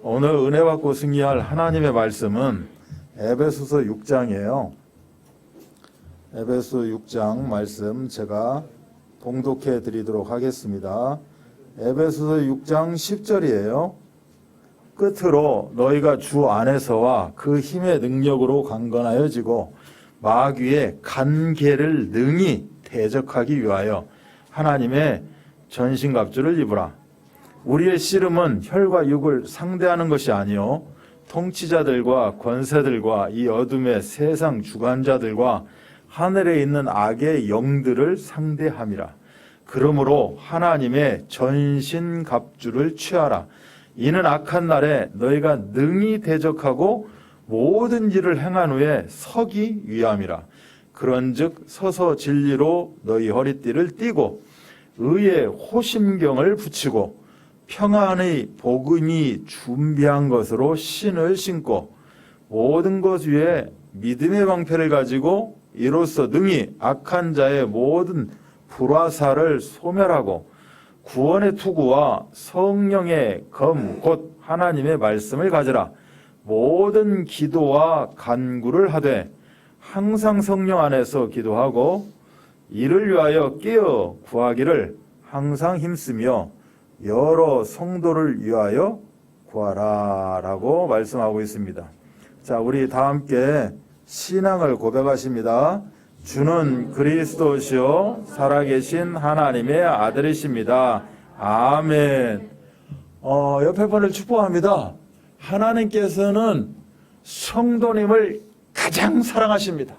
오늘 은혜 받고 승리할 하나님의 말씀은 에베소서 6장이에요. 에베소 6장 말씀 제가 봉독해 드리도록 하겠습니다. 에베소서 6장 10절이에요. 끝으로 너희가 주 안에서와 그 힘의 능력으로 강건하여지고 마귀의 간계를 능히 대적하기 위하여 하나님의 전신갑주를 입으라. 우리의 씨름은 혈과 육을 상대하는 것이 아니요 통치자들과 권세들과 이 어둠의 세상 주관자들과 하늘에 있는 악의 영들을 상대함이라. 그러므로 하나님의 전신갑주를 취하라. 이는 악한 날에 너희가 능히 대적하고 모든 일을 행한 후에 서기 위함이라. 그런즉 서서 진리로 너희 허리띠를 띠고 의의 호심경을 붙이고 평안의 복음이 준비한 것으로 신을 신고 모든 것 위에 믿음의 방패를 가지고 이로써 능히 악한 자의 모든 불화살을 소멸하고 구원의 투구와 성령의 검 곧 하나님의 말씀을 가지라. 모든 기도와 간구를 하되 항상 성령 안에서 기도하고 이를 위하여 깨어 구하기를 항상 힘쓰며 여러 성도를 위하여 구하라 라고 말씀하고 있습니다. 자, 우리 다 함께 신앙을 고백하십니다. 주는 그리스도시요 살아계신 하나님의 아들이십니다. 아멘. 옆에 분을 축복합니다. 하나님께서는 성도님을 가장 사랑하십니다.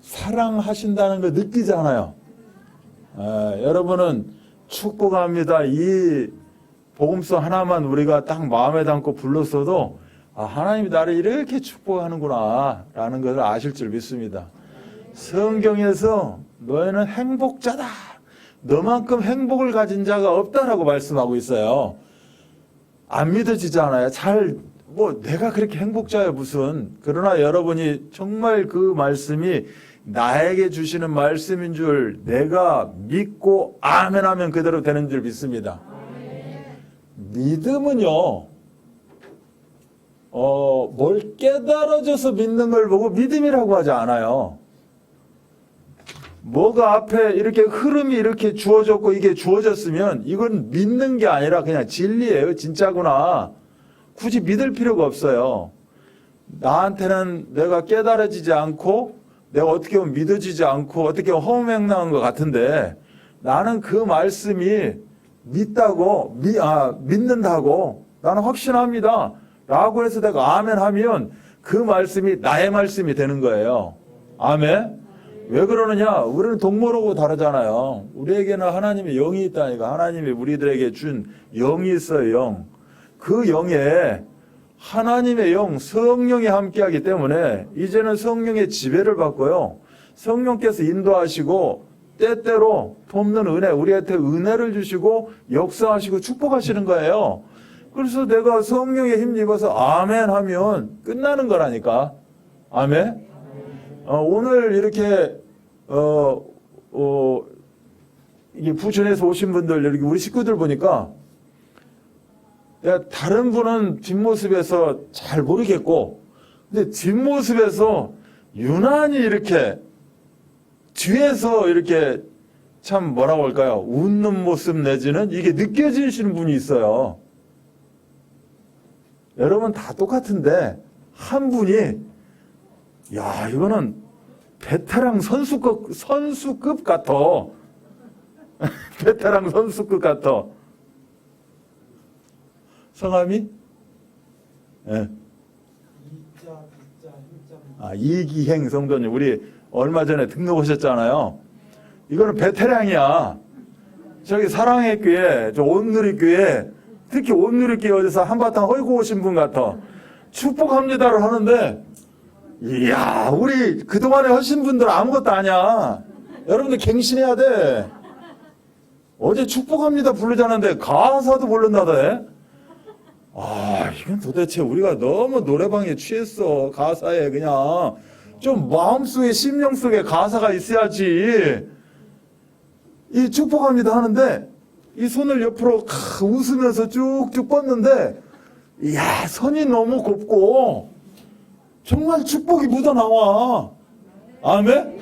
사랑하신다는 걸 느끼잖아요. 여러분은 축복합니다. 이 복음서 하나만 우리가 딱 마음에 담고 불렀어도 하나님이 나를 이렇게 축복하는구나 라는 것을 아실 줄 믿습니다. 성경에서 너희는 행복자다. 너만큼 행복을 가진 자가 없다라고 말씀하고 있어요. 안 믿어지잖아요. 내가 그렇게 행복자야 무슨. 그러나 여러분이 정말 그 말씀이 나에게 주시는 말씀인 줄 내가 믿고 아멘하면 그대로 되는 줄 믿습니다. 믿음은요, 뭘 깨달아져서 믿는 걸 보고 믿음이라고 하지 않아요. 뭐가 앞에 이렇게 흐름이 이렇게 주어졌고 이게 주어졌으면 이건 믿는 게 아니라 그냥 진리예요. 진짜구나. 굳이 믿을 필요가 없어요. 나한테는 내가 깨달아지지 않고 내가 어떻게 보면 믿어지지 않고 어떻게 보면 허무맹랑한 것 같은데 나는 그 말씀이 믿는다고 나는 확신합니다 라고 해서 내가 아멘 하면 그 말씀이 나의 말씀이 되는 거예요. 아멘. 왜 그러느냐? 우리는 동물하고 다르잖아요. 우리에게는 하나님의 영이 있다니까. 하나님이 우리들에게 준 영이 있어요. 영. 그 영에 하나님의 영, 성령이 함께하기 때문에 이제는 성령의 지배를 받고요. 성령께서 인도하시고 때때로 돕는 은혜, 우리한테 은혜를 주시고 역사하시고 축복하시는 거예요. 그래서 내가 성령에 힘입어서 아멘 하면 끝나는 거라니까. 아멘. 오늘 이렇게 이게 부천에서 오신 분들 이렇게 우리 식구들 보니까 다른 분은 뒷모습에서 잘 모르겠고, 근데 뒷모습에서 유난히 이렇게 뒤에서 이렇게 참 뭐라고 할까요? 웃는 모습 내지는 이게 느껴지시는 분이 있어요. 여러분 다 똑같은데 한 분이 이거는 베테랑 선수급 같아. 베테랑 선수급 같아. 성함이? 예. 이기행 성도님, 우리 얼마 전에 등록하셨잖아요. 이거는 베테랑이야. 저기 사랑의 교회, 저 온누리교회, 특히 온누리교회 어디서 한바탕 헐고 오신 분 같아. 축복합니다를 하는데, 이야, 우리 그동안에 하신 분들 아무것도 아니야. 여러분들 갱신해야 돼. 어제 축복합니다 부르자는데 가사도 모른다대. 이건 도대체 우리가 너무 노래방에 취했어. 가사에 그냥 좀 마음속에 심령 속에 가사가 있어야지. 이 축복합니다 하는데 이 손을 옆으로 웃으면서 쭉쭉 뻗는데 이야, 선이 너무 곱고 정말 축복이 묻어나와. 아멘?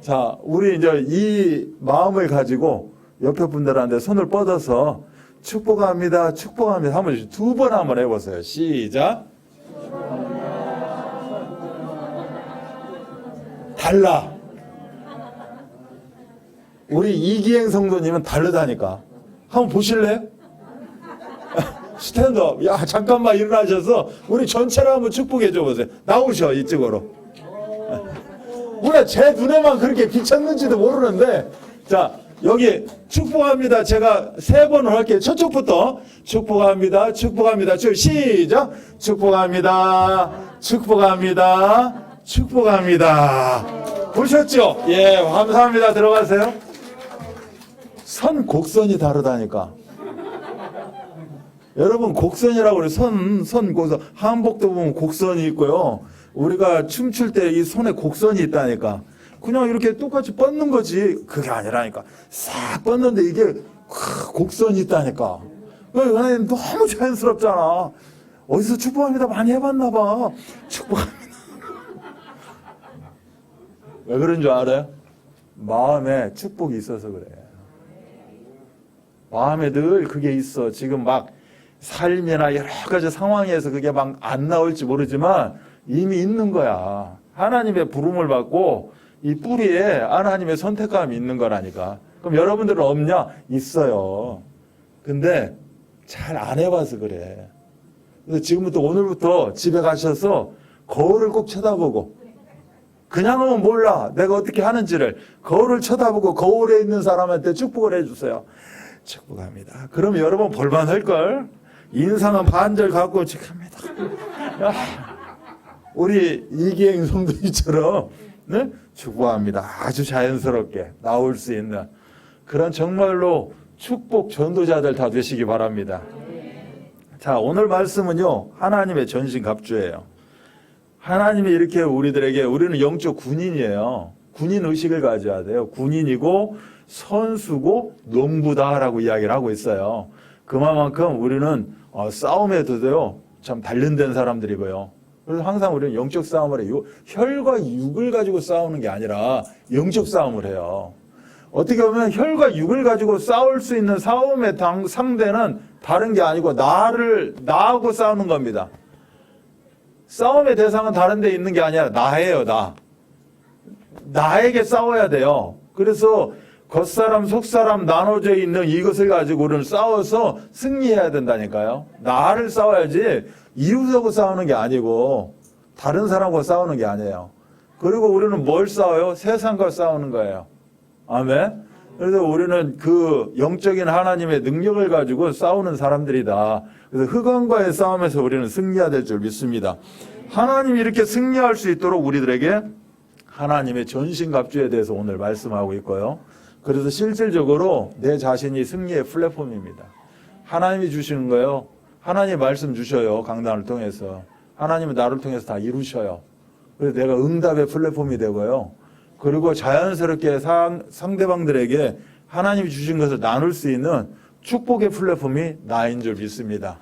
자, 우리 이제 이 마음을 가지고 옆에 분들한테 손을 뻗어서 축복합니다, 축복합니다 한번 두 번 한번 해보세요. 시작. 달라. 우리 이기행 성도님은 다르다니까. 한번 보실래요? 스탠드업. 야, 잠깐만 일어나셔서 우리 전체를 한번 축복해 줘 보세요. 나오셔, 이쪽으로. 우리가 제 눈에만 그렇게 비쳤는지도 모르는데, 자, 여기 축복합니다. 제가 세 번을 할게요. 첫쪽부터 축복합니다, 축복합니다. 시작. 축복합니다, 축복합니다, 축복합니다. 보셨죠? 예, 감사합니다. 들어가세요. 선 곡선이 다르다니까. 여러분, 곡선이라고 그래요. 선 곡선. 한복도 보면 곡선이 있고요. 우리가 춤출 때 이 손에 곡선이 있다니까. 그냥 이렇게 똑같이 뻗는 거지. 그게 아니라니까. 싹 뻗는데 이게 곡선이 있다니까. 하나님 너무 자연스럽잖아. 어디서 축복합니다 많이 해봤나 봐. 축복합니다. 왜 그런 줄 알아요? 마음에 축복이 있어서 그래. 마음에 늘 그게 있어. 지금 막 삶이나 여러 가지 상황에서 그게 막 안 나올지 모르지만 이미 있는 거야. 하나님의 부름을 받고 이 뿌리에 하나님의 선택감이 있는 거라니까. 그럼 여러분들은 없냐? 있어요. 근데 잘 안 해봐서 그래. 그래서 지금부터 오늘부터 집에 가셔서 거울을 꼭 쳐다보고, 그냥 하면 몰라. 내가 어떻게 하는지를. 거울을 쳐다보고 거울에 있는 사람한테 축복을 해주세요. 축복합니다. 그러면 여러분 볼만할걸? 인상은 반절 갖고 축복합니다. 우리 이기행 성도님처럼 네? 축복합니다. 아주 자연스럽게 나올 수 있는 그런 정말로 축복 전도자들 다 되시기 바랍니다. 자, 오늘 말씀은요, 하나님의 전신갑주예요. 하나님이 이렇게 우리들에게, 우리는 영적 군인이에요. 군인 의식을 가져야 돼요. 군인이고 선수고 농부다라고 이야기를 하고 있어요. 그만큼 우리는 싸움에도요 참 단련된 사람들이고요. 그래서 항상 우리는 영적 싸움을 해요. 혈과 육을 가지고 싸우는 게 아니라 영적 싸움을 해요. 어떻게 보면 혈과 육을 가지고 싸울 수 있는 싸움의 상대는 다른 게 아니고 나하고 싸우는 겁니다. 싸움의 대상은 다른 데 있는 게 아니라 나예요, 나. 나에게 싸워야 돼요. 그래서 겉사람, 속사람 나눠져 있는 이것을 가지고 우리는 싸워서 승리해야 된다니까요. 나를 싸워야지 이웃하고 싸우는 게 아니고 다른 사람과 싸우는 게 아니에요. 그리고 우리는 뭘 싸워요? 세상과 싸우는 거예요. 아멘. 그래서 우리는 그 영적인 하나님의 능력을 가지고 싸우는 사람들이다. 그래서 흑암과의 싸움에서 우리는 승리해야 될 줄 믿습니다. 하나님이 이렇게 승리할 수 있도록 우리들에게 하나님의 전신갑주에 대해서 오늘 말씀하고 있고요. 그래서 실질적으로 내 자신이 승리의 플랫폼입니다. 하나님이 주시는 거예요. 하나님 말씀 주셔요. 강단을 통해서. 하나님은 나를 통해서 다 이루셔요. 그래서 내가 응답의 플랫폼이 되고요. 그리고 자연스럽게 상대방들에게 하나님이 주신 것을 나눌 수 있는 축복의 플랫폼이 나인 줄 믿습니다.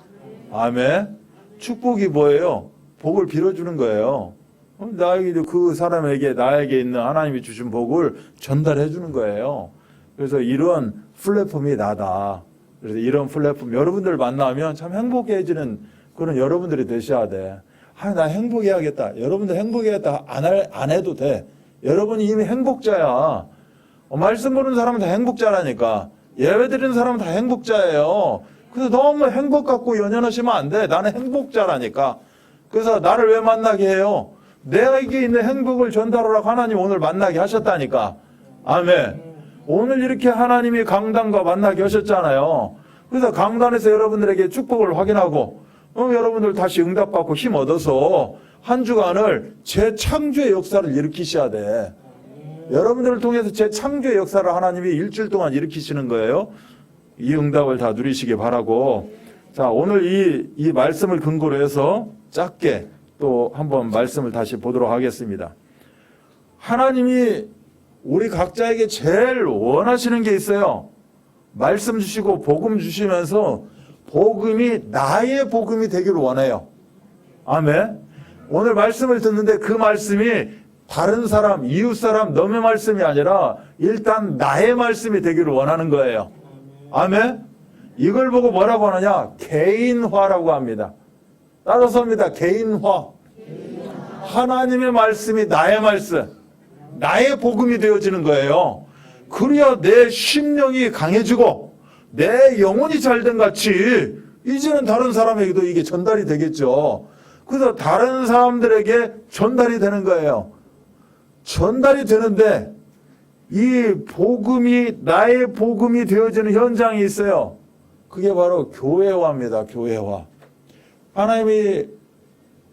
아멘. 축복이 뭐예요? 복을 빌어주는 거예요. 나에게, 그 사람에게, 나에게 있는 하나님이 주신 복을 전달해 주는 거예요. 그래서 이런 플랫폼이 나다. 그래서 이런 플랫폼, 여러분들 만나면 참 행복해지는 그런 여러분들이 되셔야 돼. 나 행복해야겠다. 여러분들 행복해야겠다. 안 해도 돼. 여러분이 이미 행복자야. 말씀 보는 사람은 다 행복자라니까. 예배 드리는 사람은 다 행복자예요. 그래서 너무 행복 갖고 연연하시면 안 돼. 나는 행복자라니까. 그래서 나를 왜 만나게 해요? 내게 있는 행복을 전달하라고 하나님 오늘 만나게 하셨다니까. 아멘. 오늘 이렇게 하나님이 강단과 만나게 하셨잖아요. 그래서 강단에서 여러분들에게 축복을 확인하고 여러분들 다시 응답받고 힘 얻어서 한 주간을 재창조의 역사를 일으키셔야 돼. 여러분들을 통해서 재창조의 역사를 하나님이 일주일 동안 일으키시는 거예요. 이 응답을 다 누리시기 바라고. 자, 오늘 이 말씀을 근거로 해서 짧게 또 한번 말씀을 다시 보도록 하겠습니다. 하나님이 우리 각자에게 제일 원하시는 게 있어요. 말씀 주시고 복음 주시면서 복음이 나의 복음이 되기를 원해요. 아멘. 오늘 말씀을 듣는데 그 말씀이 다른 사람, 이웃 사람, 너의 말씀이 아니라 일단 나의 말씀이 되기를 원하는 거예요. 아멘. 이걸 보고 뭐라고 하느냐? 개인화라고 합니다. 따라서입니다. 개인화. 하나님의 말씀이 나의 말씀, 나의 복음이 되어지는 거예요. 그래야 내 심령이 강해지고 내 영혼이 잘된 같이 이제는 다른 사람에게도 이게 전달이 되겠죠. 그래서 다른 사람들에게 전달이 되는 거예요. 전달이 되는데 이 복음이 나의 복음이 되어지는 현장이 있어요. 그게 바로 교회화입니다. 교회화. 하나님이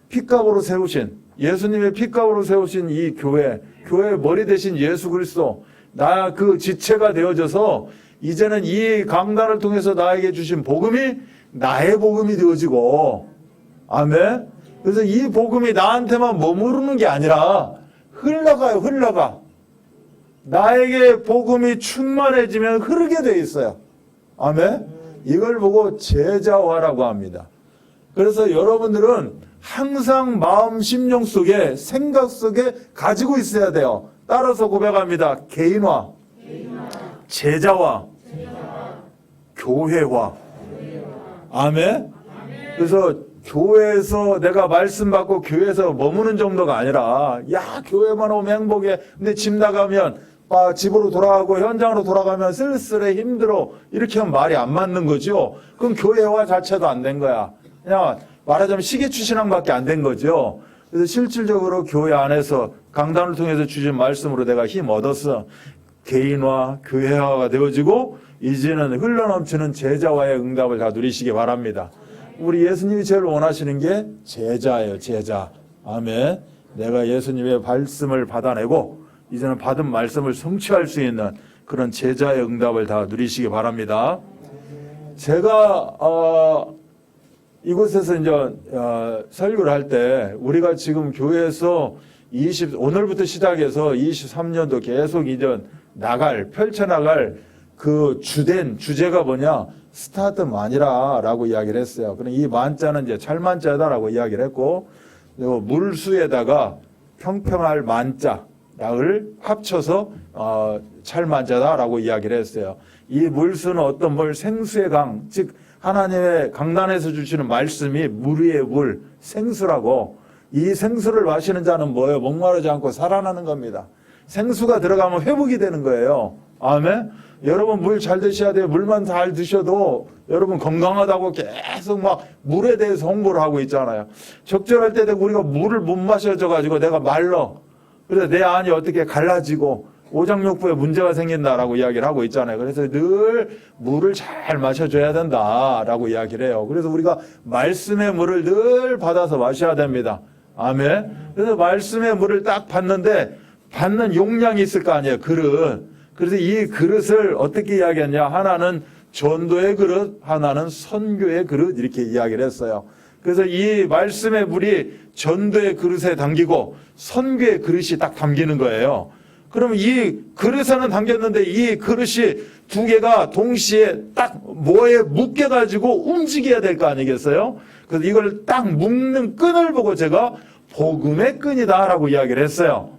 핏값으로 세우신, 예수님의 핏값으로 세우신 이 교회, 교회의 머리 대신 예수 그리스도, 나 그 지체가 되어져서 이제는 이 강단을 통해서 나에게 주신 복음이 나의 복음이 되어지고, 아멘. 그래서 이 복음이 나한테만 머무르는 게 아니라 흘러가요. 흘러가. 나에게 복음이 충만해지면 흐르게 돼 있어요. 아멘. 이걸 보고 제자화라고 합니다. 그래서 여러분들은 항상 마음 심령 속에, 생각 속에 가지고 있어야 돼요. 따라서 고백합니다. 개인화, 제자화, 교회화. 아멘. 그래서 교회에서 내가 말씀 받고 교회에서 머무는 정도가 아니라, 야, 교회만 오면 행복해. 근데 집 나가면 집으로 돌아가고 현장으로 돌아가면 쓸쓸해, 힘들어. 이렇게 하면 말이 안 맞는 거죠. 그럼 교회화 자체도 안 된 거야. 그냥 말하자면 시계추신앙밖에 안 된 거죠. 그래서 실질적으로 교회 안에서 강단을 통해서 주신 말씀으로 내가 힘 얻었어. 개인화, 교회화가 되어지고 이제는 흘러넘치는 제자와의 응답을 다 누리시기 바랍니다. 우리 예수님이 제일 원하시는 게 제자예요. 제자. 아멘. 내가 예수님의 말씀을 받아내고 이제는 받은 말씀을 성취할 수 있는 그런 제자의 응답을 다 누리시기 바랍니다. 제가 이곳에서 이제 설교를 할 때 우리가 지금 교회에서 오늘부터 시작해서 23년도 계속 이제 펼쳐나갈 그 주된 주제가 뭐냐? 스타트 만이라라고 이야기를 했어요. 그럼 이 만자는 이제 찰만자다라고 이야기를 했고, 그리고 물수에다가 평평할 만자를 합쳐서 찰만자다라고 이야기를 했어요. 이 물수는 어떤 생수의 강, 즉 하나님의 강단에서 주시는 말씀이 물 위의 물, 생수라고. 이 생수를 마시는 자는 뭐예요? 목마르지 않고 살아나는 겁니다. 생수가 들어가면 회복이 되는 거예요. 아멘. 여러분 물 잘 드셔야 돼요. 물만 잘 드셔도 여러분 건강하다고 계속 막 물에 대해서 홍보를 하고 있잖아요. 적절할 때 되고 우리가 물을 못 마셔져 가지고 내가 말라. 그래서 내 안이 어떻게 갈라지고 오장육부에 문제가 생긴다라고 이야기를 하고 있잖아요. 그래서 늘 물을 잘 마셔줘야 된다라고 이야기를 해요. 그래서 우리가 말씀의 물을 늘 받아서 마셔야 됩니다. 아멘. 그래서 말씀의 물을 딱 받는데 받는 용량이 있을 거 아니에요. 그릇. 그래서 이 그릇을 어떻게 이야기했냐? 하나는 전도의 그릇, 하나는 선교의 그릇, 이렇게 이야기를 했어요. 그래서 이 말씀의 물이 전도의 그릇에 담기고 선교의 그릇이 딱 담기는 거예요. 그러면 이 그릇에는 담겼는데 이 그릇이 두 개가 동시에 딱 뭐에 묶여가지고 움직여야 될 거 아니겠어요? 그래서 이걸 딱 묶는 끈을 보고 제가 복음의 끈이다라고 이야기를 했어요.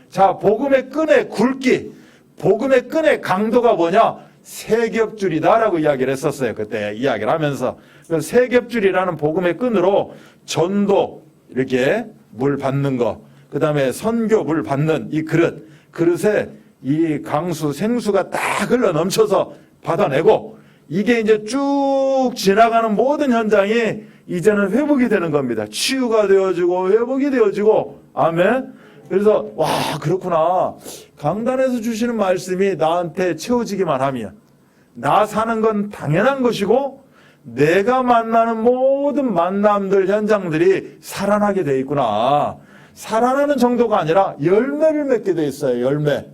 자, 복음의 끈의 굵기, 복음의 끈의 강도가 뭐냐? 세겹줄이다라고 이야기를 했었어요. 그때 이야기를 하면서. 그래서 세겹줄이라는 복음의 끈으로 전도, 이렇게 물 받는 거, 그 다음에 선교 물 받는 이 그릇에 이 강수, 생수가 딱 흘러 넘쳐서 받아내고, 이게 이제 쭉 지나가는 모든 현장이 이제는 회복이 되는 겁니다. 치유가 되어지고 회복이 되어지고. 아멘. 그래서 와, 그렇구나. 강단에서 주시는 말씀이 나한테 채워지기만 하면 나 사는 건 당연한 것이고 내가 만나는 모든 만남들, 현장들이 살아나게 돼 있구나. 살아나는 정도가 아니라 열매를 맺게 돼 있어요. 열매.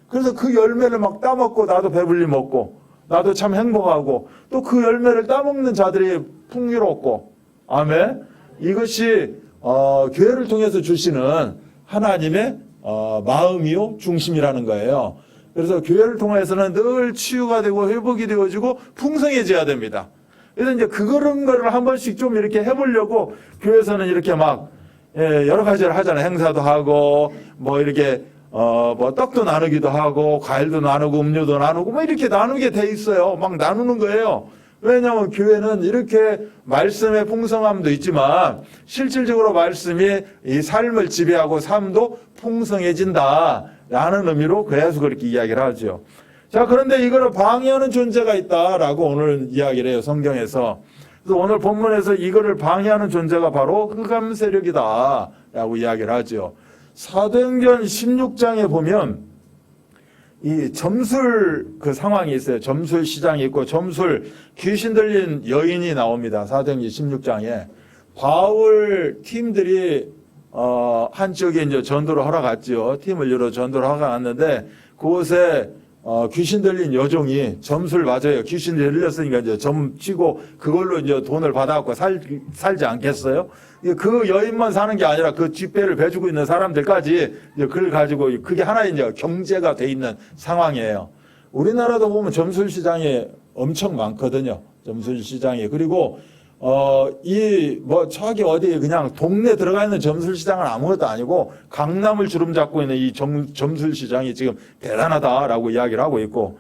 그래서 그 열매를 막 따먹고 나도 배불리 먹고 나도 참 행복하고 또 그 열매를 따먹는 자들이 풍요롭고. 아멘. 이것이 교회를 통해서 주시는 하나님의 마음이요 중심이라는 거예요. 그래서 교회를 통해서는 늘 치유가 되고 회복이 되어지고 풍성해져야 됩니다. 그래서 이제 그런 거를 한 번씩 좀 이렇게 해보려고 교회에서는 이렇게 막 여러 가지를 하잖아요. 행사도 하고 뭐 이렇게 뭐 떡도 나누기도 하고 과일도 나누고 음료도 나누고 뭐 이렇게 나누게 돼 있어요. 막 나누는 거예요. 왜냐하면 교회는 이렇게 말씀의 풍성함도 있지만 실질적으로 말씀이 이 삶을 지배하고 삶도 풍성해진다라는 의미로 그래서 그렇게 이야기를 하죠. 자, 그런데 이거를 방해하는 존재가 있다라고 오늘 이야기를 해요. 성경에서. 그래서 오늘 본문에서 이거를 방해하는 존재가 바로 흑암 세력이다라고 이야기를 하죠. 사도행전 16장에 보면 이 점술 그 상황이 있어요. 점술 시장이 있고 점술 귀신 들린 여인이 나옵니다. 사도행전 16장에 바울 팀들이 한쪽에 이제 전도를 하러 갔죠. 팀을 이뤄 전도를 하러 갔는데 그곳에 귀신 들린 여종이 점술 맞아요. 귀신 들렸으니까 이제 점 치고 그걸로 이제 돈을 받아갖고 살지 않겠어요? 그 여인만 사는 게 아니라 그 뒷배를 배주고 있는 사람들까지 이제 그걸 가지고 그게 하나의 이제 경제가 돼 있는 상황이에요. 우리나라도 보면 점술 시장이 엄청 많거든요. 점술 시장이. 그리고 저기 어디 그냥 동네 들어가 있는 점술 시장은 아무것도 아니고 강남을 주름 잡고 있는 이 점술 시장이 지금 대단하다라고 이야기를 하고 있고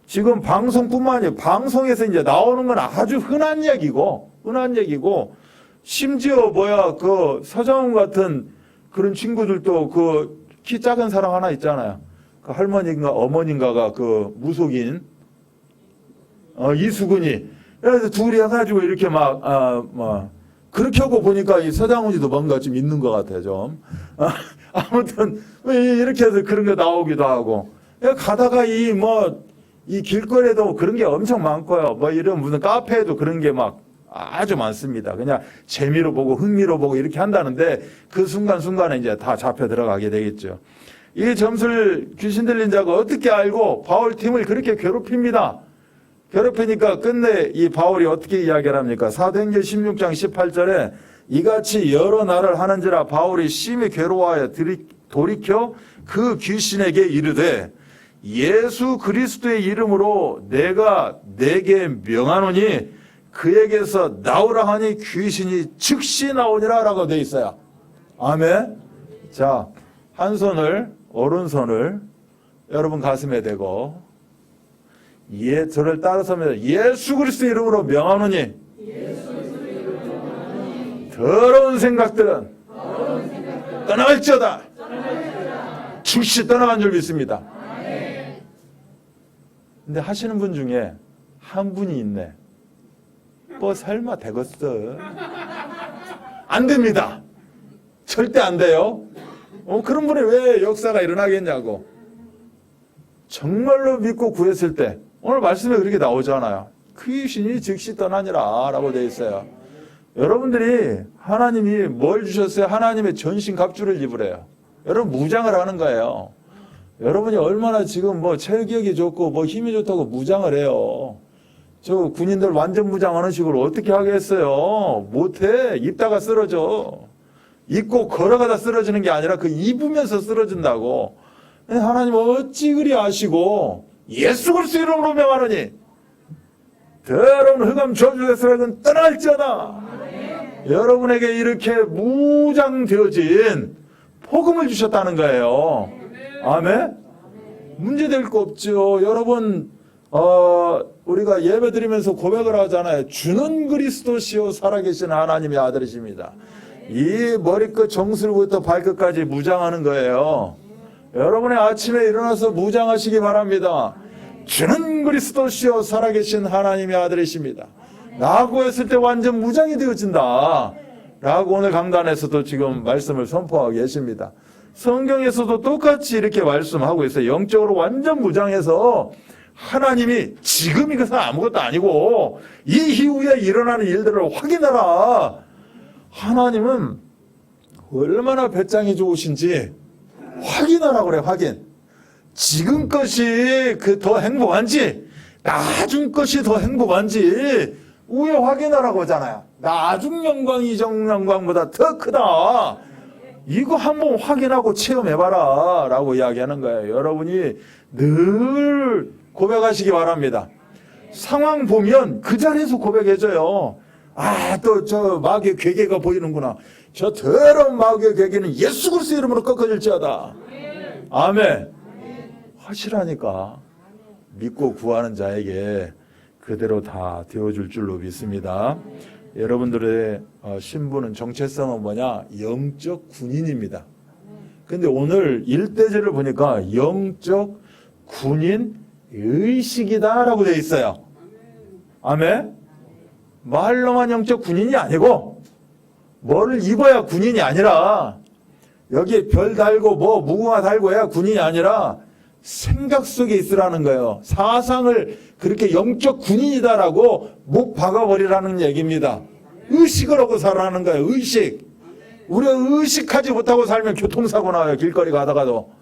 지금 방송뿐만 아니라 방송에서 이제 나오는 건 아주 흔한 얘기고 심지어 그 서장훈 같은 그런 친구들도 그 키 작은 사람 하나 있잖아요. 그 할머니인가 어머니인가가 그 무속인 이수근이 그래서 둘이 해가지고 이렇게 그렇게 하고 보니까 이 서장훈이도 뭔가 좀 있는 것 같아요, 좀. 아무튼, 이렇게 해서 그런 게 나오기도 하고. 가다가 이 길거리에도 그런 게 엄청 많고요. 이런 무슨 카페에도 그런 게 아주 많습니다. 그냥 재미로 보고 흥미로 보고 이렇게 한다는데 그 순간순간에 이제 다 잡혀 들어가게 되겠죠. 이 점술 귀신 들린 자가 어떻게 알고 바울 팀을 그렇게 괴롭힙니다. 괴롭히니까 끝내 이 바울이 어떻게 이야기를 합니까? 사도행전 16장 18절에 이같이 여러 날을 하는지라 바울이 심히 괴로워하여 돌이켜 그 귀신에게 이르되 예수 그리스도의 이름으로 내가 내게 명하노니 그에게서 나오라 하니 귀신이 즉시 나오니라 라고 되어 있어요. 아멘. 자, 한 손을 오른손을 여러분 가슴에 대고 저를 따라서면 예수 그리스도 이름으로 명하노니 더러운 생각들은 떠나갈지어다. 즉시 떠나간 줄 믿습니다. 근데 하시는 분 중에 한 분이 있네. 설마 되겠어? 안 됩니다. 절대 안 돼요. 그런 분이 왜 역사가 일어나겠냐고. 정말로 믿고 구했을 때 오늘 말씀에 그렇게 나오잖아요. 귀신이 즉시 떠나니라 라고 되어 있어요. 여러분들이 하나님이 뭘 주셨어요? 하나님의 전신 갑주를 입으래요. 여러분 무장을 하는 거예요. 여러분이 얼마나 지금 체력이 좋고 힘이 좋다고 무장을 해요. 저 군인들 완전 무장하는 식으로 어떻게 하겠어요? 못해. 입다가 쓰러져. 입고 걸어가다 쓰러지는 게 아니라 그 입으면서 쓰러진다고. 하나님 어찌 그리 아시고 예수 그리스도 이름으로 명하노니 더러운 흑암 저주의 세력은 떠날지어다. 여러분에게 이렇게 무장되어진 복음을 주셨다는 거예요. 아멘? 문제될 거 없죠. 여러분 우리가 예배 드리면서 고백을 하잖아요. 주는 그리스도시요 살아계신 하나님의 아들이십니다. 이 머리끝 정수리부터 발끝까지 무장하는 거예요. 여러분의 아침에 일어나서 무장하시기 바랍니다. 주는 그리스도시요 살아계신 하나님의 아들이십니다. 라고 했을 때 완전 무장이 되어진다. 라고 오늘 강단에서도 지금 말씀을 선포하고 계십니다. 성경에서도 똑같이 이렇게 말씀하고 있어요. 영적으로 완전 무장해서 하나님이 지금 이것은 아무것도 아니고 이 이후에 일어나는 일들을 확인하라. 하나님은 얼마나 배짱이 좋으신지 확인하라고 그래. 확인. 지금 것이 더 행복한지 나중 것이 더 행복한지 우에 확인하라고 하잖아요. 나중 영광이 이전 영광보다 더 크다. 이거 한번 확인하고 체험해봐라 라고 이야기하는 거예요. 여러분이 늘 고백하시기 바랍니다. 상황 보면 그 자리에서 고백해줘요. 아, 또 저 마귀의 괴계가 보이는구나. 저 더러운 마귀의 괴계는 예수 그리스도 이름으로 꺾어질지어다. 아멘. 하시라니까. 믿고 구하는 자에게 그대로 다 되어줄 줄로 믿습니다. 여러분들의 신분은, 정체성은 뭐냐? 영적 군인입니다. 근데 오늘 일대제를 보니까 영적 군인 의식이다라고 되어 있어요. 아멘. 말로만 영적 군인이 아니고 뭐를 입어야 군인이 아니라, 여기에 별 달고 뭐 무궁화 달고 해야 군인이 아니라 생각 속에 있으라는 거예요. 사상을 그렇게 영적 군인이다라고 목 박아버리라는 얘기입니다. 의식을 하고 살아라는 거예요. 의식. 우리가 의식하지 못하고 살면 교통사고 나와요. 길거리 가다가도.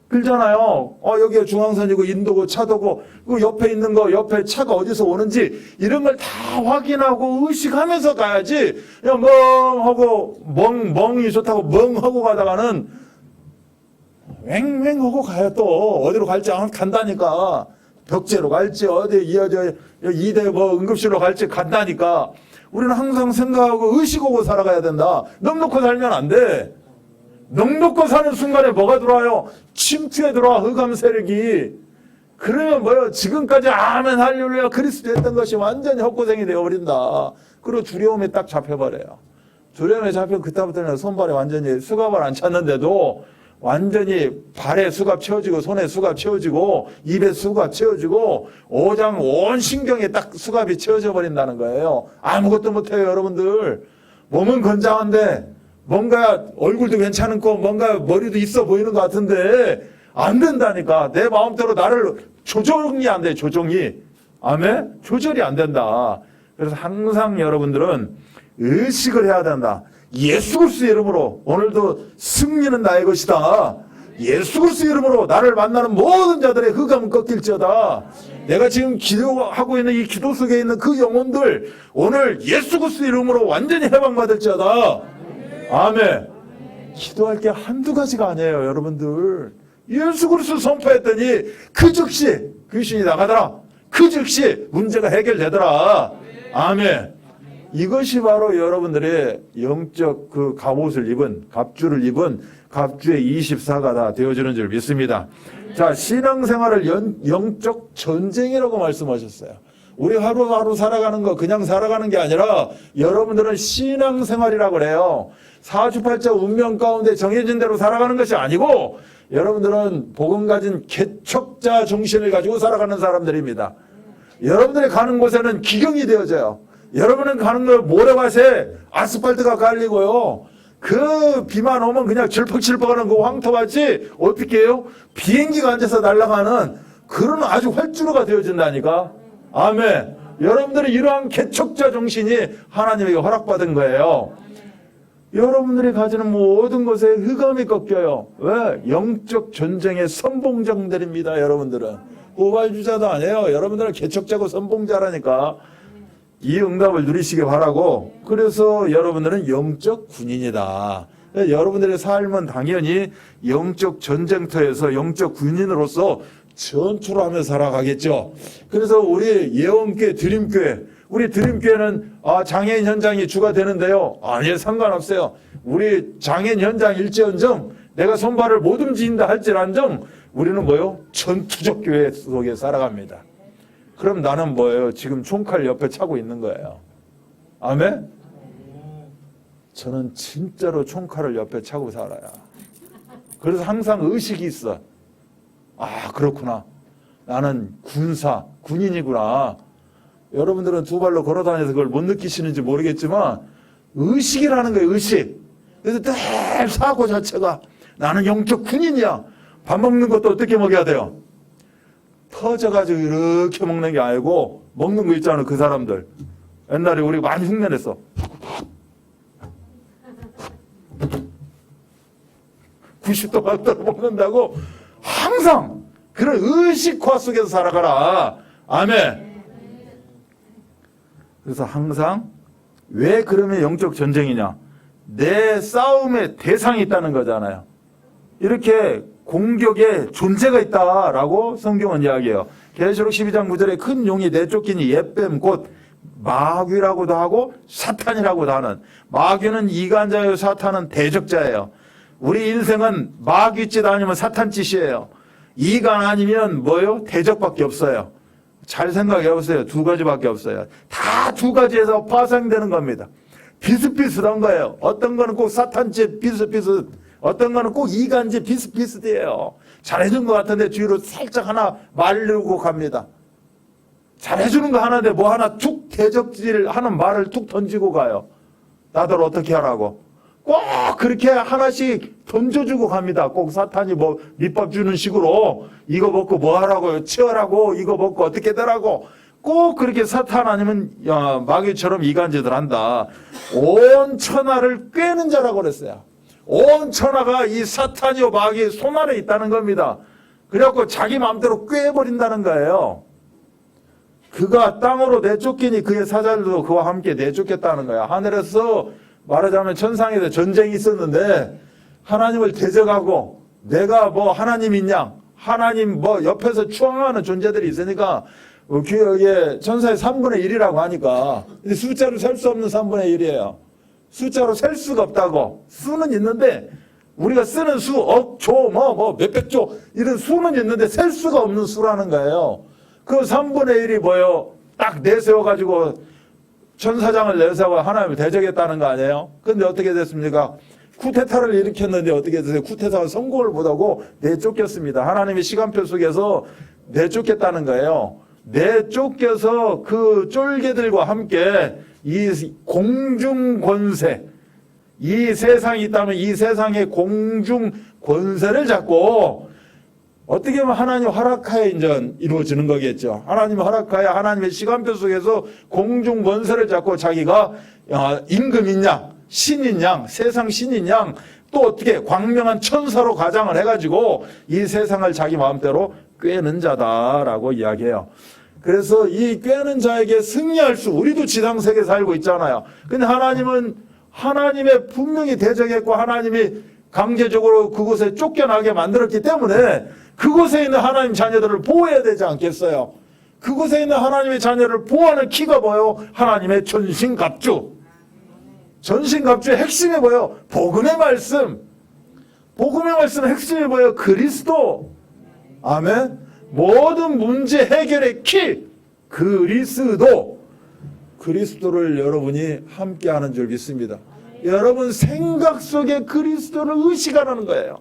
그러잖아요. 여기가 중앙선이고 인도고 차도고 그 옆에 있는 거, 옆에 차가 어디서 오는지 이런 걸 다 확인하고 의식하면서 가야지. 그냥 멍하고 멍이 좋다고 멍하고 가다가는 왱왱하고 가요. 또 어디로 갈지 간다니까. 벽제로 갈지 어디 이대 뭐 응급실로 갈지 간다니까. 우리는 항상 생각하고 의식하고 살아가야 된다. 넉넉히 살면 안 돼. 넉넉히 사는 순간에 뭐가 들어와요? 침투에 들어와, 흑암 세력이. 그러면 뭐요? 지금까지 아멘 할렐루야 그리스도 했던 것이 완전히 헛고생이 되어버린다. 그리고 두려움에 딱 잡혀버려요. 두려움에 잡혀 그때부터는 손발에 완전히 수갑을 안 찼는데도 완전히 발에 수갑 채워지고 손에 수갑 채워지고 입에 수갑 채워지고 오장 온 신경에 딱 수갑이 채워져 버린다는 거예요. 아무것도 못해요. 여러분들 몸은 건장한데 뭔가 얼굴도 괜찮고 뭔가 머리도 있어 보이는 것 같은데 안 된다니까. 내 마음대로 나를 조정이 안 돼. 조정이. 아멘? 조절이 안 된다. 그래서 항상 여러분들은 의식을 해야 된다. 예수 그리스도 이름으로 오늘도 승리는 나의 것이다. 예수 그리스도 이름으로 나를 만나는 모든 자들의 흑암은 꺾일지어다. 내가 지금 기도하고 있는 이 기도 속에 있는 그 영혼들 오늘 예수 그리스도 이름으로 완전히 해방받을지어다. 아멘. 기도할 게 한두 가지가 아니에요. 여러분들 예수 그리스도 선포했더니 그 즉시 귀신이 나가더라. 그 즉시 문제가 해결되더라. 아멘. 이것이 바로 여러분들의 영적 그 갑옷을 입은, 갑주를 입은 갑주의 24가 다 되어주는 줄 믿습니다. 자, 신앙생활을 영적 전쟁이라고 말씀하셨어요. 우리 하루하루 살아가는 거 그냥 살아가는 게 아니라 여러분들은 신앙생활이라고 그래요. 사주팔자 운명 가운데 정해진 대로 살아가는 것이 아니고 여러분들은 복음 가진 개척자 정신을 가지고 살아가는 사람들입니다. 여러분들이 가는 곳에는 기경이 되어져요. 여러분은 가는 걸 모래밭에 아스팔트가 깔리고요. 그 비만 오면 그냥 질퍽질퍽하는 그 황토밭이 어떻게 해요? 비행기가 앉아서 날아가는 그런 아주 활주로가 되어진다니까. 아멘. 여러분들이 이러한 개척자 정신이 하나님에게 허락받은 거예요. 여러분들이 가지는 모든 것에 흑암이 꺾여요. 왜? 영적 전쟁의 선봉장들입니다. 여러분들은 후발주자도 아니에요. 여러분들은 개척자고 선봉자라니까. 이 응답을 누리시기 바라고. 그래서 여러분들은 영적 군인이다. 여러분들의 삶은 당연히 영적 전쟁터에서 영적 군인으로서 전투를 하며 살아가겠죠. 그래서 우리 예원교회 드림교회, 우리 드림교회는 장애인 현장이 주가 되는데요. 아니요, 상관없어요. 우리 장애인 현장 일지언정 내가 손발을 못 움직인다 할지란정 우리는 뭐요? 전투적 교회 속에 살아갑니다. 그럼 나는 뭐예요? 지금 총칼 옆에 차고 있는 거예요. 아멘? 저는 진짜로 총칼을 옆에 차고 살아요. 그래서 항상 의식이 있어. 아, 그렇구나. 나는 군인이구나. 여러분들은 두 발로 걸어다녀서 그걸 못 느끼시는지 모르겠지만 의식이라는 거예요. 의식. 그래서 늘 사고 자체가 나는 영적 군인이야. 밥 먹는 것도 어떻게 먹여야 돼요? 터져가지고 이렇게 먹는 게 아니고 먹는 거 있잖아요. 그 사람들. 옛날에 우리 많이 흉내냈어. (90도) 각도로 먹는다고. 항상 그런 의식화 속에서 살아가라. 아멘. 그래서 항상 왜 그러면 영적 전쟁이냐? 내 싸움의 대상이 있다는 거잖아요. 이렇게 공격의 존재가 있다라고 성경은 이야기해요. 계시록 12장 9절에 큰 용이 내쫓기니 옛뱀 곧 마귀라고도 하고 사탄이라고도 하는, 마귀는 이간자요 사탄은 대적자예요. 우리 인생은 마귀짓 아니면 사탄짓이에요. 이간 아니면 뭐요? 대적밖에 없어요. 잘 생각해 보세요. 두 가지밖에 없어요. 다 두 가지에서 파생되는 겁니다. 비슷비슷한 거예요. 어떤 거는 꼭 사탄짓 비슷비슷, 어떤 거는 꼭 이간짓 비슷비슷해요. 잘해준 것 같은데 뒤로 살짝 하나 말르고 갑니다. 잘해주는 거 하나인데 뭐 하나 툭 대적질 하는 말을 툭 던지고 가요. 나들 어떻게 하라고. 꼭 그렇게 하나씩 던져주고 갑니다. 꼭 사탄이 뭐 밑밥 주는 식으로 이거 먹고 뭐 하라고요. 치어라고, 이거 먹고 어떻게 되라고. 꼭 그렇게 사탄 아니면 마귀처럼 이간질들 한다. 온 천하를 꿰는 자라고 그랬어요. 온 천하가 이 사탄이요 마귀의 손 아래 있다는 겁니다. 그래갖고 자기 마음대로 꿰버린다는 거예요. 그가 땅으로 내쫓기니 그의 사자들도 그와 함께 내쫓겠다는 거야. 하늘에서 말하자면 천상에서 전쟁이 있었는데 하나님을 대적하고 내가 뭐 하나님이냐, 하나님 뭐 옆에서 추앙하는 존재들이 있으니까 교회에 천사의 3분의 1이라고 하니까, 근데 숫자로 셀 수 없는 3분의 1이에요. 숫자로 셀 수가 없다고. 수는 있는데 우리가 쓰는 수, 조, 몇백 조 이런 수는 있는데 셀 수가 없는 수라는 거예요. 그 3분의 1이 뭐예요? 딱 내세워가지고 천사장을 내세워 하나님을 대적했다는 거 아니에요? 근데 어떻게 됐습니까? 쿠데타를 일으켰는데 어떻게 됐어요? 쿠데타가 성공을 못하고 내쫓겼습니다. 하나님의 시간표 속에서 내쫓겠다는 거예요. 내쫓겨서 그 쫄개들과 함께 이 공중 권세, 이 세상이 있다면 이 세상의 공중 권세를 잡고 어떻게 보면 하나님 허락하에 이제 이루어지는 거겠죠. 하나님 허락하에 하나님의 시간표 속에서 공중 권세를 잡고 자기가 임금인 양, 신인 양, 세상 신인 양, 또 어떻게 광명한 천사로 가장을 해가지고 이 세상을 자기 마음대로 꿰는 자다라고 이야기해요. 그래서 이 꿰는 자에게 승리할 수, 우리도 지상세계에 살고 있잖아요. 근데 하나님은 하나님의 분명히 대적했고 하나님이 강제적으로 그곳에 쫓겨나게 만들었기 때문에 그곳에 있는 하나님 자녀들을 보호해야 되지 않겠어요? 그곳에 있는 하나님의 자녀를 보호하는 키가 뭐예요? 하나님의 전신갑주. 전신갑주의 핵심이 뭐예요? 복음의 말씀. 복음의 말씀의 핵심이 뭐예요? 그리스도. 아멘. 모든 문제 해결의 키 그리스도. 그리스도를 여러분이 함께하는 줄 믿습니다. 여러분 생각 속에 그리스도를 의식하라는 거예요.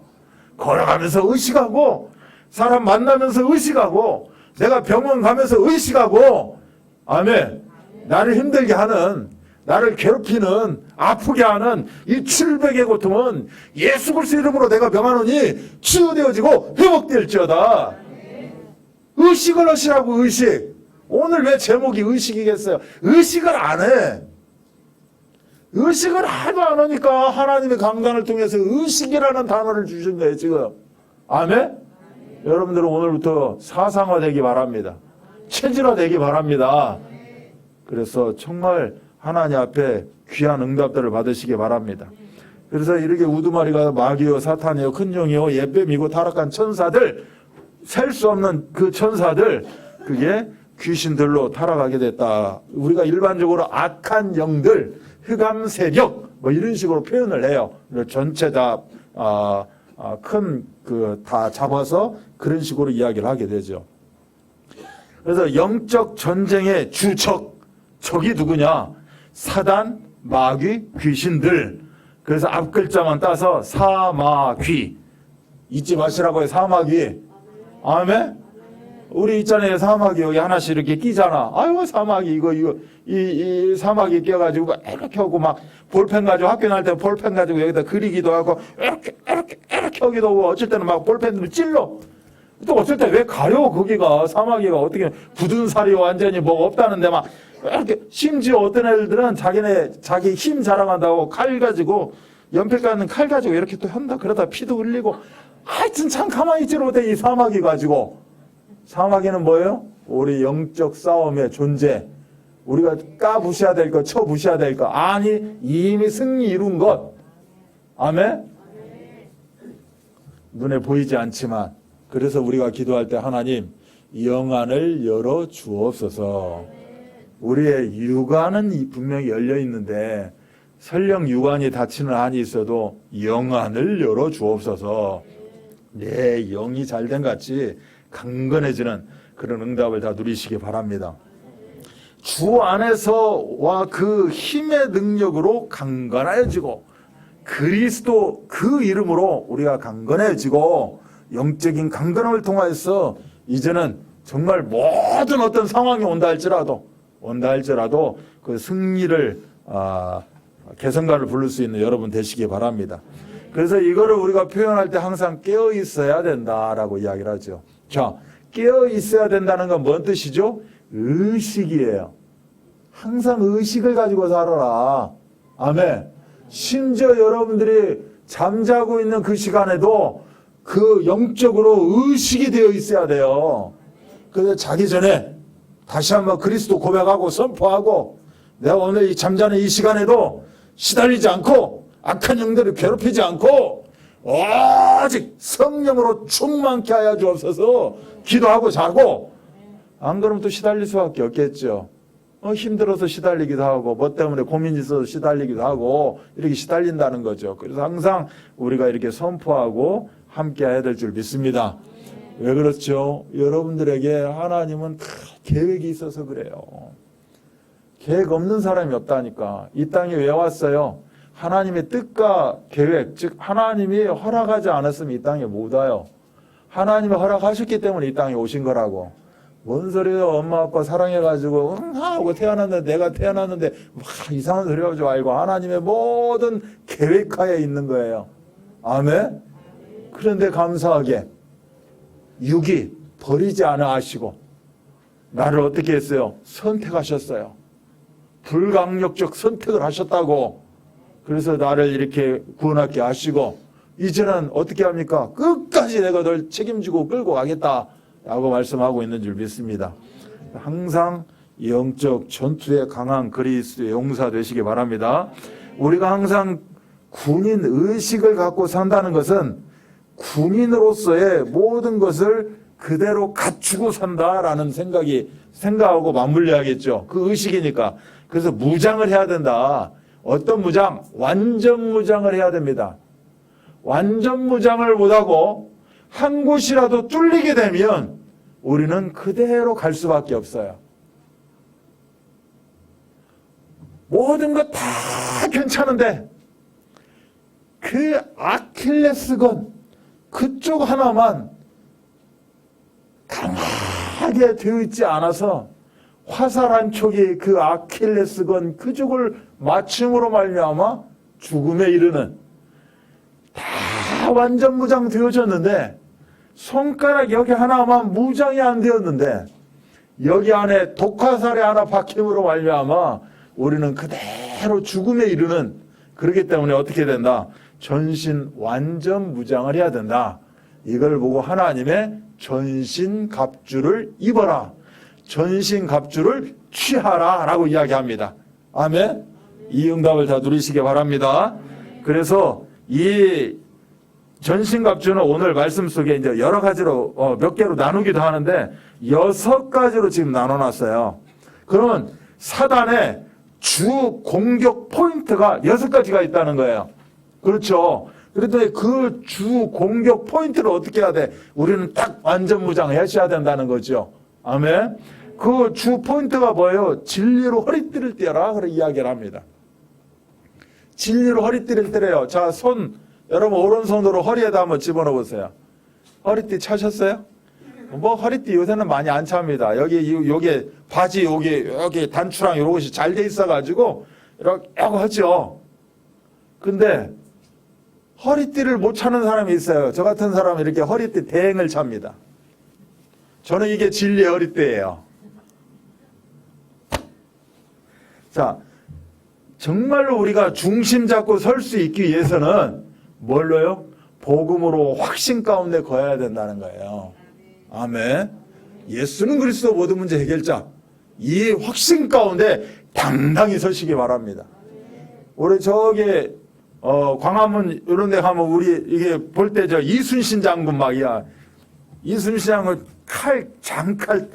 걸어가면서 의식하고, 사람 만나면서 의식하고, 내가 병원 가면서 의식하고, 아멘. 나를 힘들게 하는, 나를 괴롭히는, 아프게 하는 이 칠백의 고통은 예수 그리스도 이름으로 내가 명하노니 치유되어지고 회복될지어다. 의식을 하시라고. 의식. 오늘 왜 제목이 의식이겠어요? 의식을 안 해. 의식을 하도 안 하니까 하나님의 강단을 통해서 의식이라는 단어를 주신 거예요 지금. 아멘? 여러분들은 오늘부터 사상화되기 바랍니다. 체질화되기 바랍니다. 그래서 정말 하나님 앞에 귀한 응답들을 받으시기 바랍니다. 그래서 이렇게 우두마리가 마귀요 사탄이요 큰 용이요 옛뱀이고 타락한 천사들, 셀 수 없는 그 천사들, 그게 귀신들로 타락하게 됐다. 우리가 일반적으로 악한 영들, 흑암 세력 뭐 이런 식으로 표현을 해요. 전체 다 큰 다 잡아서 그런 식으로 이야기를 하게 되죠. 그래서 영적 전쟁의 적이 누구냐? 사단, 마귀, 귀신들. 그래서 앞 글자만 따서 사마귀. 잊지 마시라고요. 사마귀. 아멘. 우리 있잖아요. 사마귀 여기 하나씩 이렇게 끼잖아. 아유, 사마귀 이 사마귀 껴가지고 막 이렇게 하고 막 볼펜 가지고 학교 다닐 때 볼펜 가지고 여기다 그리기도 하고 이렇게 하기도 하고 어쩔 때는 막 볼펜으로 찔러. 또 어쩔 때 왜 가려 거기가 사마귀가 어떻게 굳은 살이 완전히 뭐가 없다는데 막 이렇게 심지어 어떤 애들은 자기 힘 자랑한다고 칼 가지고 연필 깎는 칼 가지고 이렇게 또 한다. 그러다 피도 흘리고 하여튼 참 가만히 있지 못해 이 사마귀 가지고. 사마귀는 뭐예요? 우리 영적 싸움의 존재. 우리가 까부셔야 될 것, 쳐부셔야 될 것. 아니 이미 승리 이룬 것. 아멘? 눈에 보이지 않지만 그래서 우리가 기도할 때 하나님 영안을 열어 주옵소서. 우리의 육안은 분명히 열려 있는데 설령 육안이 닫히는 한이 있어도 영안을 열어 주옵소서. 내 영이 잘된 같이 강건해지는 그런 응답을 다 누리시기 바랍니다. 주 안에서와 그 힘의 능력으로 강건해지고 그리스도 그 이름으로 우리가 강건해지고 영적인 강건함을 통하여서 이제는 정말 모든 어떤 상황이 온다 할지라도 그 승리를 개성가를 부를 수 있는 여러분 되시기 바랍니다. 그래서 이거를 우리가 표현할 때 항상 깨어 있어야 된다라고 이야기를 하죠. 자, 깨어 있어야 된다는 건 뭔 뜻이죠? 의식이에요. 항상 의식을 가지고 살아라. 아멘. 심지어 여러분들이 잠자고 있는 그 시간에도 그 영적으로 의식이 되어 있어야 돼요. 그래서 자기 전에 다시 한번 그리스도 고백하고 선포하고 내가 오늘 이 잠자는 이 시간에도 시달리지 않고 악한 영들을 괴롭히지 않고 오직 성령으로 충만케 하여 주옵소서 기도하고 자고 안 그러면 또 시달릴 수밖에 없겠죠. 힘들어서 시달리기도 하고 뭐 때문에 고민이 있어서 시달리기도 하고 이렇게 시달린다는 거죠. 그래서 항상 우리가 이렇게 선포하고 함께 해야 될 줄 믿습니다. 왜 그렇죠? 여러분들에게 하나님은 다 계획이 있어서 그래요. 계획 없는 사람이 없다니까. 이 땅에 왜 왔어요? 하나님의 뜻과 계획, 즉 하나님이 허락하지 않았으면 이 땅에 못 와요. 하나님이 허락하셨기 때문에 이 땅에 오신 거라고. 뭔 소리예요? 엄마 아빠 사랑해가지고 하고 태어났는데 내가 태어났는데 이상한 소리 하지 말고 하나님의 모든 계획하에 있는 거예요. 아멘? 그런데 감사하게 육이 버리지 않아 하시고 나를 어떻게 했어요? 선택하셨어요. 불강력적 선택을 하셨다고. 그래서 나를 이렇게 구원하게 하시고 이제는 어떻게 합니까? 끝까지 내가 널 책임지고 끌고 가겠다 라고 말씀하고 있는 줄 믿습니다. 항상 영적 전투에 강한 그리스도의 용사 되시기 바랍니다. 우리가 항상 군인 의식을 갖고 산다는 것은 군인으로서의 모든 것을 그대로 갖추고 산다라는 생각하고 맞물려야겠죠. 그 의식이니까. 그래서 무장을 해야 된다. 어떤 무장? 완전 무장을 해야 됩니다. 완전 무장을 못하고 한 곳이라도 뚫리게 되면 우리는 그대로 갈 수밖에 없어요. 모든 것 다 괜찮은데 그 아킬레스건 그쪽 하나만 강하게 되어 있지 않아서 화살한 촉이 그 아킬레스건 그쪽을 맞춤으로 말미암아 죽음에 이르는 다 완전 무장 되어졌는데 손가락 여기 하나만 무장이 안 되었는데 여기 안에 독화살이 하나 박힘으로 말미암아 우리는 그대로 죽음에 이르는 그렇기 때문에 어떻게 된다? 전신 완전 무장을 해야 된다. 이걸 보고 하나님의 전신 갑주를 입어라. 전신 갑주를 취하라 라고 이야기합니다. 아멘. 이 응답을 다 누리시기 바랍니다. 그래서 이 전신갑주는 오늘 말씀 속에 이제 여러 가지로 몇 개로 나누기도 하는데 6가지로 지금 나눠놨어요. 그러면 사단의 주 공격 포인트가 6가지가 있다는 거예요. 그렇죠. 그런데 그 주 공격 포인트를 어떻게 해야 돼? 우리는 딱 완전 무장하셔야 된다는 거죠. 아멘. 그 주 포인트가 뭐예요? 진리로 허리띠를 떼라. 그런 이야기를 합니다. 진리로 허리띠를 떼래요. 자, 여러분 오른손으로 허리에다 한번 집어넣어 보세요. 허리띠 차셨어요? 뭐 허리띠 요새는 많이 안 찹니다. 요게 바지 여기 단추랑 요것이 잘 돼 있어 가지고 이렇게 하죠. 근데 허리띠를 못 차는 사람이 있어요. 저 같은 사람은 이렇게 허리띠 대행을 찹니다. 저는 이게 진리의 허리띠예요. 자, 정말로 우리가 중심 잡고 설 수 있기 위해서는 뭘로요? 복음으로 확신 가운데 거해야 된다는 거예요. 아멘. 예수는 그리스도 모든 문제 해결자. 이 확신 가운데 당당히 서시기 바랍니다. 우리 저기 광화문 이런 데 가면 우리 이게 볼 때 저 이순신 장군 막이야. 이순신 장군 장칼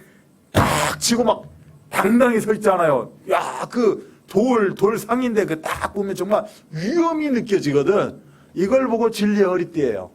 딱 치고 막 당당히 서 있잖아요. 야, 그 돌 상인데 그 딱 보면 정말 위험이 느껴지거든. 이걸 보고 진리의 허리띠예요.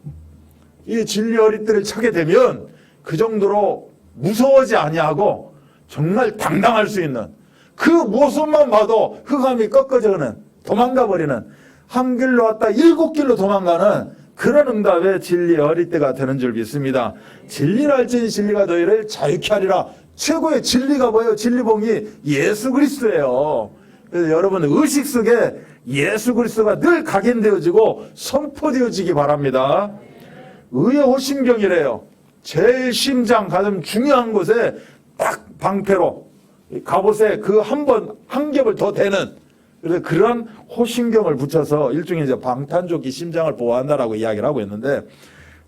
이 진리의 허리띠를 차게 되면 그 정도로 무서워하지 아니하고 정말 당당할 수 있는 그 모습만 봐도 흑암이 꺾어져는 도망가 버리는 한 길로 왔다 7길로 도망가는 그런 응답의 진리의 허리띠가 되는 줄 믿습니다. 진리를 알지니 진리가 너희를 자유케 하리라. 최고의 진리가 뭐예요? 진리봉이 예수 그리스도예요. 그래서 여러분 의식 속에 예수 그리스도가 늘 각인되어지고 선포되어지기 바랍니다. 의의 호심경이래요. 제일 심장 가장 중요한 곳에 딱 방패로 갑옷에 그 한 겹을 더 대는 그래서 그런 호심경을 붙여서 일종의 이제 방탄조끼 심장을 보호한다라고 이야기를 하고 있는데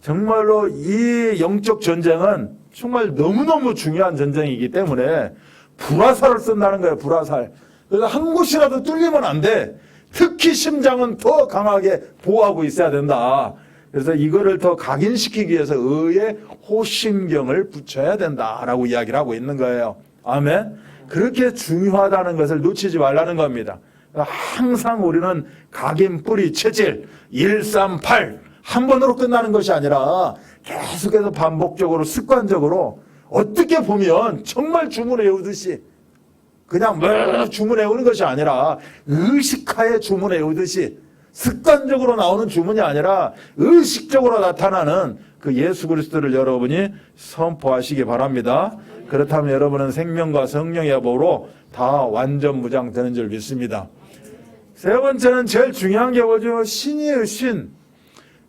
정말로 이 영적 전쟁은 정말 너무너무 중요한 전쟁이기 때문에 불화살을 쓴다는 거예요. 불화살. 그래서 한 곳이라도 뚫리면 안 돼. 특히 심장은 더 강하게 보호하고 있어야 된다. 그래서 이거를 더 각인시키기 위해서 의의 호심경을 붙여야 된다라고 이야기를 하고 있는 거예요. 아멘. 그렇게 중요하다는 것을 놓치지 말라는 겁니다. 항상 우리는 각인, 뿌리, 체질 138 한 번으로 끝나는 것이 아니라 계속해서 반복적으로 습관적으로 어떻게 보면 정말 주문해 외우듯이 그냥 뭐 주문해 외우는 것이 아니라 의식하에 주문해 외우듯이 습관적으로 나오는 주문이 아니라 의식적으로 나타나는 그 예수 그리스도를 여러분이 선포하시기 바랍니다. 그렇다면 여러분은 생명과 성령의 법으로 다 완전 무장되는 줄 믿습니다. 세 번째는 제일 중요한 게 뭐죠? 신이에요, 신.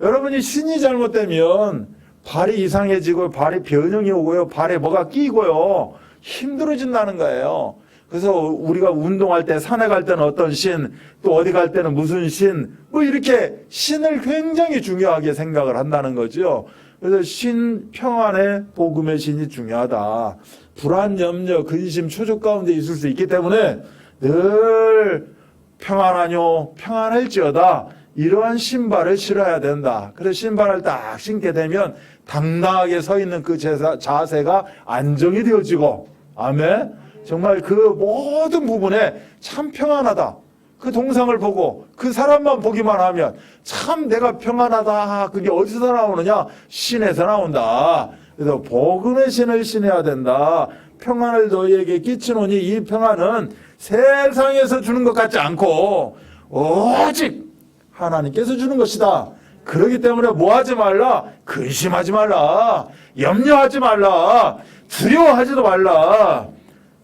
여러분이 신이 잘못되면 발이 이상해지고 발이 변형이 오고요. 발에 뭐가 끼고요. 힘들어진다는 거예요. 그래서 우리가 운동할 때 산에 갈 때는 어떤 신, 또 어디 갈 때는 무슨 신, 뭐 이렇게 신을 굉장히 중요하게 생각을 한다는 거죠. 그래서 신, 평안의 복음의 신이 중요하다. 불안, 염려, 근심, 초조 가운데 있을 수 있기 때문에 늘 평안하뇨, 평안할지어다. 이러한 신발을 신어야 된다. 그래서 신발을 딱 신게 되면 당당하게 서 있는 그 자세가 안정이 되어지고, 아멘. 정말 그 모든 부분에 참 평안하다. 그 동상을 보고 그 사람만 보기만 하면 참 내가 평안하다. 그게 어디서 나오느냐? 신에서 나온다. 그래서 복음의 신을 신어야 된다. 평안을 너희에게 끼치노니 이 평안은 세상에서 주는 것 같지 않고 오직 하나님께서 주는 것이다. 그렇기 때문에 뭐 하지 말라? 근심하지 말라. 염려하지 말라. 두려워하지도 말라.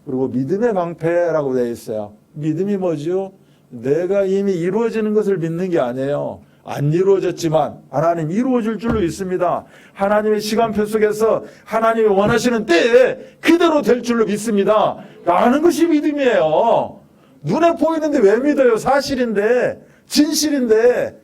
그리고 믿음의 방패라고 되어 있어요. 믿음이 뭐죠? 내가 이미 이루어지는 것을 믿는 게 아니에요. 안 이루어졌지만 하나님 이루어질 줄로 있습니다. 하나님의 시간표 속에서 하나님이 원하시는 때에 그대로 될 줄로 믿습니다. 라는 것이 믿음이에요. 눈에 보이는데 왜 믿어요? 사실인데, 진실인데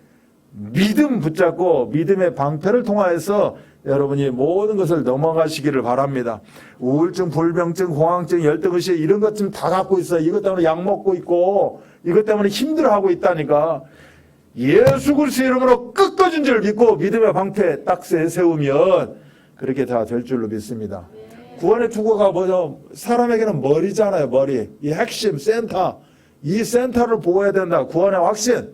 믿음 붙잡고 믿음의 방패를 통하여서 여러분이 모든 것을 넘어가시기를 바랍니다. 우울증, 불병증, 공황증, 열등의식 이런 것 좀 다 갖고 있어요. 이것 때문에 약 먹고 있고 이것 때문에 힘들어하고 있다니까. 예수 그리스도의 이름으로 끝까진 줄 믿고 믿음의 방패 딱새에 세우면 그렇게 다 될 줄로 믿습니다. 구원의 투구가 뭐죠? 사람에게는 머리잖아요. 머리. 이 핵심, 센터. 이 센터를 보호해야 된다. 구원의 확신.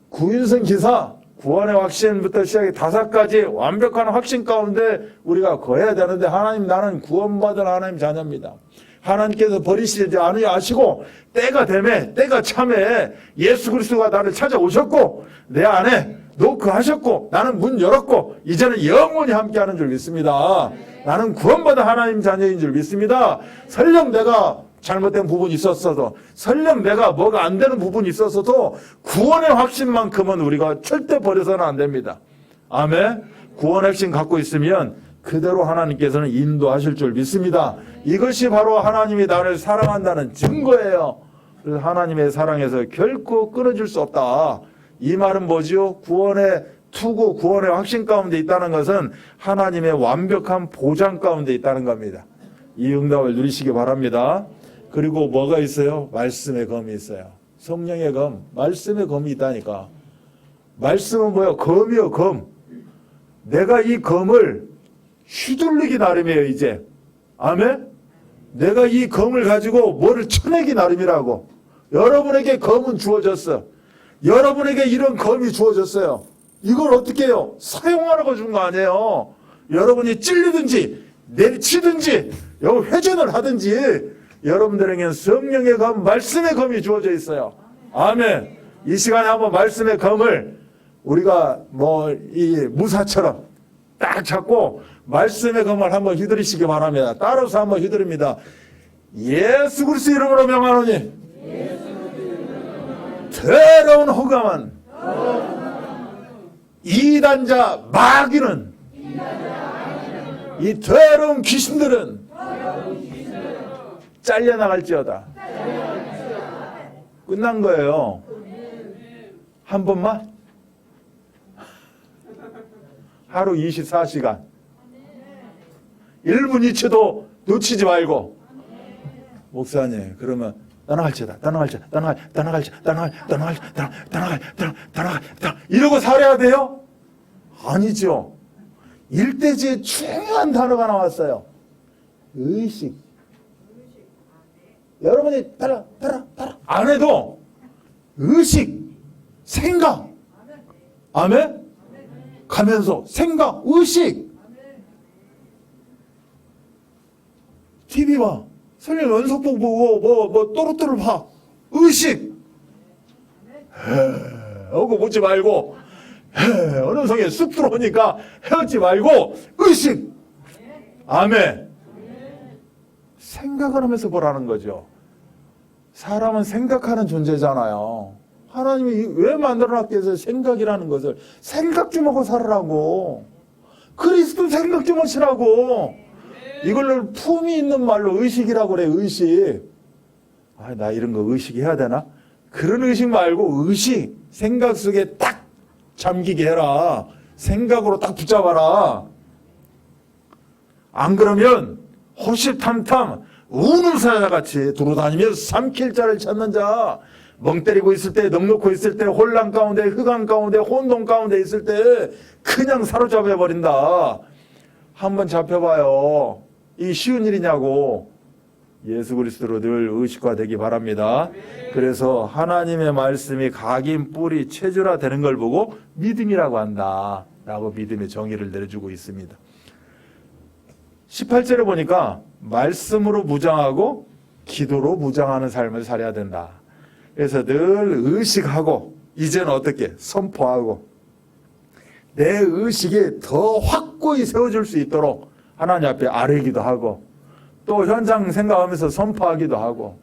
구인성 기사. 구원의 확신부터 시작해 5가지 완벽한 확신 가운데 우리가 거해야 되는데 하나님 나는 구원받은 하나님 자녀입니다. 하나님께서 버리시지 않으려 하시고 때가 되매 때가 참에 예수 그리스도가 나를 찾아오셨고 내 안에 노크하셨고 나는 문 열었고 이제는 영원히 함께하는 줄 믿습니다. 나는 구원받은 하나님 자녀인 줄 믿습니다. 설령 내가 잘못된 부분이 있었어도 설령 내가 뭐가 안 되는 부분이 있었어도 구원의 확신만큼은 우리가 절대 버려서는 안 됩니다. 아멘. 구원의 확신 갖고 있으면 그대로 하나님께서는 인도하실 줄 믿습니다. 이것이 바로 하나님이 나를 사랑한다는 증거예요. 그래서 하나님의 사랑에서 결코 끊어질 수 없다. 이 말은 뭐지요? 구원의 투구, 구원의 확신 가운데 있다는 것은 하나님의 완벽한 보장 가운데 있다는 겁니다. 이 응답을 누리시기 바랍니다. 그리고 뭐가 있어요? 말씀의 검이 있어요. 성령의 검, 말씀의 검이 있다니까. 말씀은 뭐야? 검이요, 검. 내가 이 검을 휘둘르기 나름이에요, 이제. 아멘? 내가 이 검을 가지고 뭐를 쳐내기 나름이라고. 여러분에게 검은 주어졌어. 여러분에게 이런 검이 주어졌어요. 이걸 어떻게 해요? 사용하라고 준 거 아니에요. 여러분이 찔리든지 내리치든지 회전을 하든지 여러분들에게는 성령의 검, 말씀의 검이 주어져 있어요. 아멘. 이 시간에 한번 말씀의 검을 우리가 이 무사처럼 딱 잡고 말씀의 검을 한번 휘두르시기 바랍니다. 따라서 한번 휘두릅니다. 예수 그리스도 이름으로 명하노니 더러운 호감은 이단자 마귀는 이 더러운 귀신들은 잘려나갈지어다. 끝난 거예요. 한 번만? 하루 24시간 1분 2초도 놓치지 말고. 목사님, 그러면 떠나갈지어다, 이러고 살아야 돼요? 아니죠. 일대지에 중요한 단어가 나왔어요. 의식. 여러분이 따라 안 해도 의식, 생각. 아멘? 가면서 생각, 의식. TV 봐. 설령 연속복 보고 또르또르 봐. 의식. 그거 보지 말고 어느 성에 쑥 들어오니까 헤엄지 말고 의식. 아멘. 생각을 하면서 보라는 거죠. 사람은 생각하는 존재잖아요. 하나님이 왜 만들어놨겠어요? 생각이라는 것을. 생각 좀 하고 살으라고. 그리스도 생각 좀 하시라고. 이걸로 품이 있는 말로 의식이라고 그래. 의식. 나 이런 거 의식해야 되나? 그런 의식 말고 의식. 생각 속에 딱 잠기게 해라. 생각으로 딱 붙잡아라. 안 그러면 호시탐탐 우는 사자같이 두루다니면서 삼킬 자를 찾는 자, 멍 때리고 있을 때, 넋놓고 있을 때, 혼란 가운데, 흑암 가운데, 혼돈 가운데 있을 때 그냥 사로잡혀버린다. 한번 잡혀봐요. 이 쉬운 일이냐고. 예수 그리스도로 늘 의식화되기 바랍니다. 그래서 하나님의 말씀이 각인 뿌리 체질화 되는 걸 보고 믿음이라고 한다 라고 믿음의 정의를 내려주고 있습니다. 18절에 보니까 말씀으로 무장하고 기도로 무장하는 삶을 살아야 된다. 그래서 늘 의식하고 이제는 어떻게 선포하고 내 의식이 더 확고히 세워질 수 있도록 하나님 앞에 아뢰기도 하고 또 현장 생각하면서 선포하기도 하고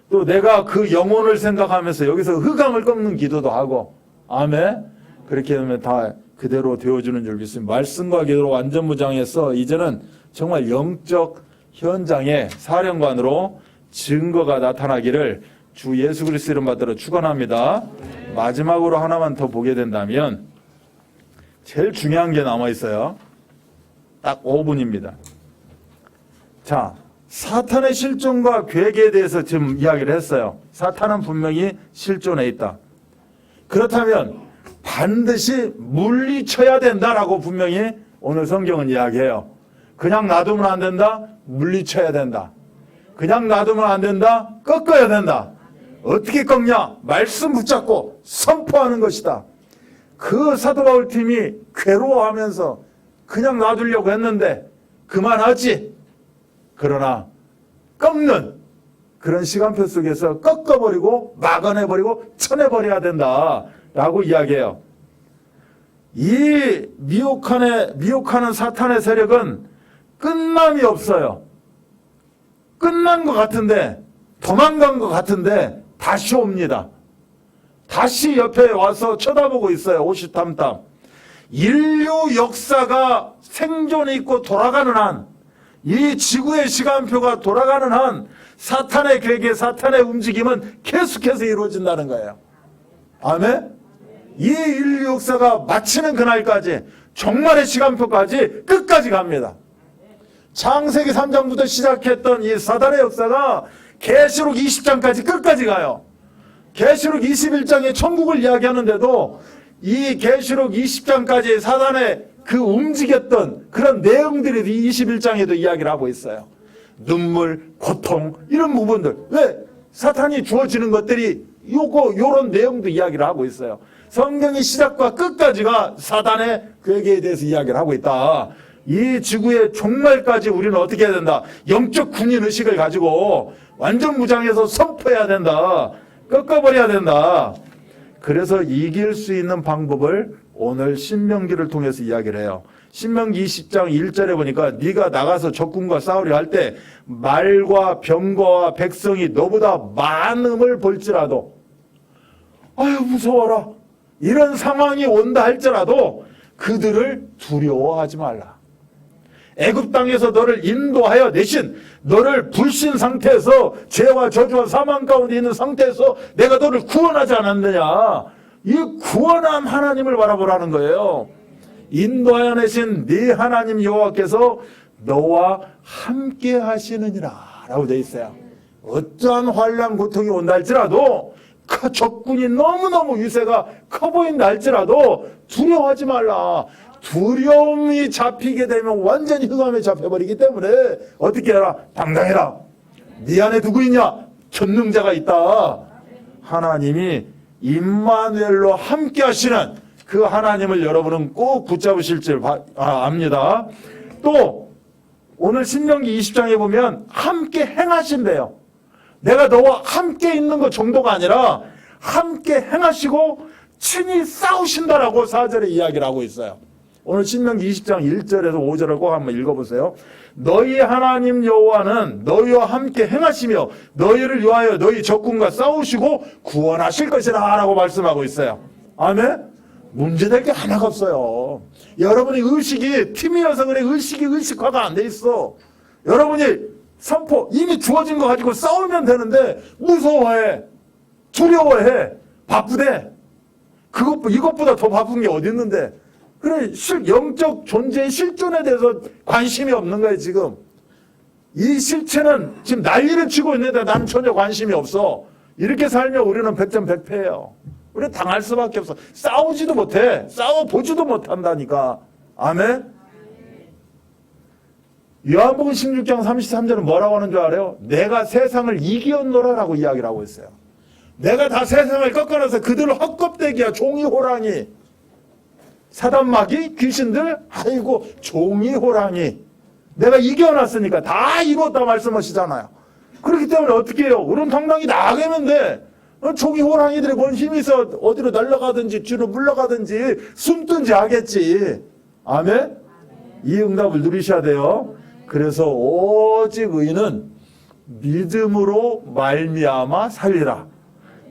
또 내가 그 영혼을 생각하면서 여기서 흑암을 꺾는 기도도 하고. 아멘. 그렇게 하면 다 그대로 되어주는 줄 믿습니다. 말씀과 기도로 완전 무장해서 이제는 정말 영적 현장의 사령관으로 증거가 나타나기를 주 예수 그리스도 이름 받들어 축원합니다. 마지막으로 하나만 더 보게 된다면 제일 중요한 게 남아 있어요. 딱 5분입니다. 자, 사탄의 실존과 계획에 대해서 지금 이야기를 했어요. 사탄은 분명히 실존해 있다. 그렇다면 반드시 물리쳐야 된다라고 분명히 오늘 성경은 이야기해요. 그냥 놔두면 안 된다. 물리쳐야 된다. 그냥 놔두면 안 된다. 꺾어야 된다. 어떻게 꺾냐? 말씀 붙잡고 선포하는 것이다. 그 사도 바울 팀이 괴로워하면서 그냥 놔두려고 했는데 그만하지. 그러나 꺾는 그런 시간표 속에서 꺾어버리고 막아내버리고 쳐내버려야 된다라고 이야기해요. 이 미혹하는 사탄의 세력은 끝남이 없어요. 끝난 것 같은데 도망간 것 같은데 다시 옵니다. 다시 옆에 와서 쳐다보고 있어요. 호시탐탐. 인류 역사가 생존이 있고 돌아가는 한, 이 지구의 시간표가 돌아가는 한 사탄의 계획, 사탄의 움직임은 계속해서 이루어진다는 거예요. 아멘? 이 인류 역사가 마치는 그날까지, 종말의 시간표까지 끝까지 갑니다. 창세기 3장부터 시작했던 이 사단의 역사가 계시록 20장까지 끝까지 가요. 계시록 21장에 천국을 이야기하는데도 이 계시록 20장까지 사단의 그 움직였던 그런 내용들이 21장에도 이야기를 하고 있어요. 눈물, 고통 이런 부분들. 왜? 사탄이 주어지는 것들이 요런 내용도 이야기를 하고 있어요. 성경의 시작과 끝까지가 사단의 괴계에 대해서 이야기를 하고 있다. 이 지구의 종말까지 우리는 어떻게 해야 된다? 영적 군인 의식을 가지고 완전 무장해서 선포해야 된다. 꺾어버려야 된다. 그래서 이길 수 있는 방법을 오늘 신명기를 통해서 이야기를 해요. 신명기 20장 1절에 보니까 네가 나가서 적군과 싸우려 할 때 말과 병거와 백성이 너보다 많음을 볼지라도 아유 무서워라. 이런 상황이 온다 할지라도 그들을 두려워하지 말라. 애굽 땅에서 너를 인도하여 내신 너를 불신 상태에서 죄와 저주와 사망 가운데 있는 상태에서 내가 너를 구원하지 않았느냐. 이 구원한 하나님을 바라보라는 거예요. 인도하여 내신 네 하나님 여호와께서 너와 함께 하시느니라 라고 되어 있어요. 어떠한 환난 고통이 온다 할지라도 그 적군이 너무너무 유세가 커 보인다 할지라도 두려워하지 말라. 두려움이 잡히게 되면 완전히 흑암에 잡혀버리기 때문에 어떻게 해라? 당당해라. 네 안에 누구 있냐? 전능자가 있다. 하나님이 임마누엘로 함께 하시는 그 하나님을 여러분은 꼭 붙잡으실 줄 압니다. 또 오늘 신명기 20장에 보면 함께 행하신대요. 내가 너와 함께 있는 것 정도가 아니라 함께 행하시고 친히 싸우신다라고 4절에 이야기를 하고 있어요. 오늘 신명기 20장 1절에서 5절을 꼭 한번 읽어보세요. 너희 하나님 여호와는 너희와 함께 행하시며 너희를 위하여 너희 적군과 싸우시고 구원하실 것이라 라고 말씀하고 있어요. 아멘? 문제될 게 하나가 없어요. 여러분의 의식이 팀이어서 그래. 의식이 의식화가 안 돼 있어. 여러분이 선포 이미 주어진 거 가지고 싸우면 되는데 무서워해, 두려워해, 바쁘대. 이것보다 더 바쁜 게 어디 있는데. 그래, 영적 존재의 실존에 대해서 관심이 없는 거예요. 지금 이 실체는 지금 난리를 치고 있는데 나는 전혀 관심이 없어. 이렇게 살면 우리는 백전백패예요. 우리 당할 수밖에 없어. 싸우지도 못해. 싸워보지도 못한다니까. 아멘? 요한복음 16장 33절은 뭐라고 하는 줄 알아요? 내가 세상을 이기었노라라고 이야기를 하고 있어요. 내가 다 세상을 꺾어내서 그들을 헛껍데기야. 종이 호랑이. 사단마귀, 귀신들, 아이고 종이 호랑이. 내가 이겨놨으니까 다 이뤘다 말씀하시잖아요. 그렇기 때문에 어떻게 해요? 우리는 당당히 나가면 돼. 종이 호랑이들이 뭔 힘이 있어. 어디로 날아가든지 뒤로 물러가든지 숨든지 하겠지. 아멘? 이 응답을 누리셔야 돼요. 그래서 오직 의인은 믿음으로 말미암아 살리라.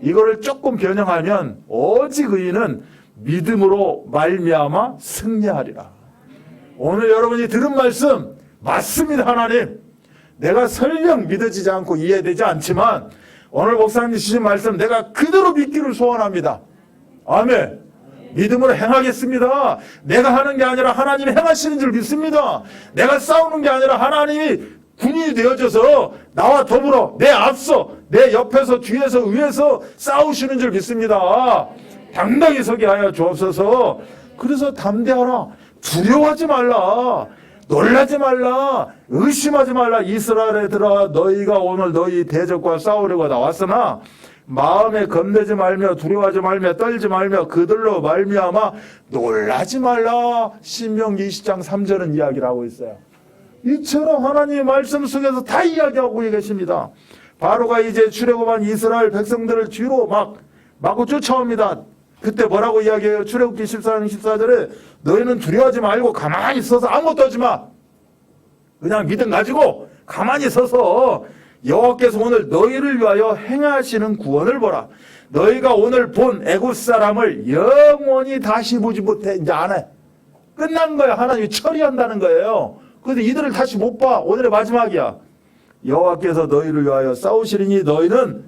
이거를 조금 변형하면 오직 의인은 믿음으로 말미암아 승리하리라. 오늘 여러분이 들은 말씀 맞습니다. 하나님, 내가 설령 믿어지지 않고 이해되지 않지만 오늘 목사님이 주신 말씀 내가 그대로 믿기를 소원합니다. 아멘. 믿음으로 행하겠습니다. 내가 하는 게 아니라 하나님이 행하시는 줄 믿습니다. 내가 싸우는 게 아니라 하나님이 군인이 되어져서 나와 더불어 내 앞서 내 옆에서 뒤에서 위에서 싸우시는 줄 믿습니다. 당당히 서게 하여 주옵소서. 그래서 담대하라. 두려워하지 말라. 놀라지 말라. 의심하지 말라. 이스라엘에 들어 너희가 오늘 너희 대적과 싸우려고 나왔으나 마음에 겁내지 말며 두려워하지 말며 떨지 말며 그들로 말미암아 놀라지 말라. 신명기 20장 3절은 이야기를 하고 있어요. 이처럼 하나님의 말씀 속에서 다 이야기하고 계십니다. 바로가 이제 출애굽한 이스라엘 백성들을 뒤로 마구 쫓아옵니다. 그때 뭐라고 이야기해요? 출애굽기 14장 14절에 너희는 두려워하지 말고 가만히 서서 아무것도 하지 마. 그냥 믿음 가지고 가만히 서서 여호와께서 오늘 너희를 위하여 행하시는 구원을 보라. 너희가 오늘 본 애굽 사람을 영원히 다시 보지 못해. 이제 안 해. 끝난 거야. 하나님이 처리한다는 거예요. 그런데 이들을 다시 못 봐. 오늘의 마지막이야. 여호와께서 너희를 위하여 싸우시리니 너희는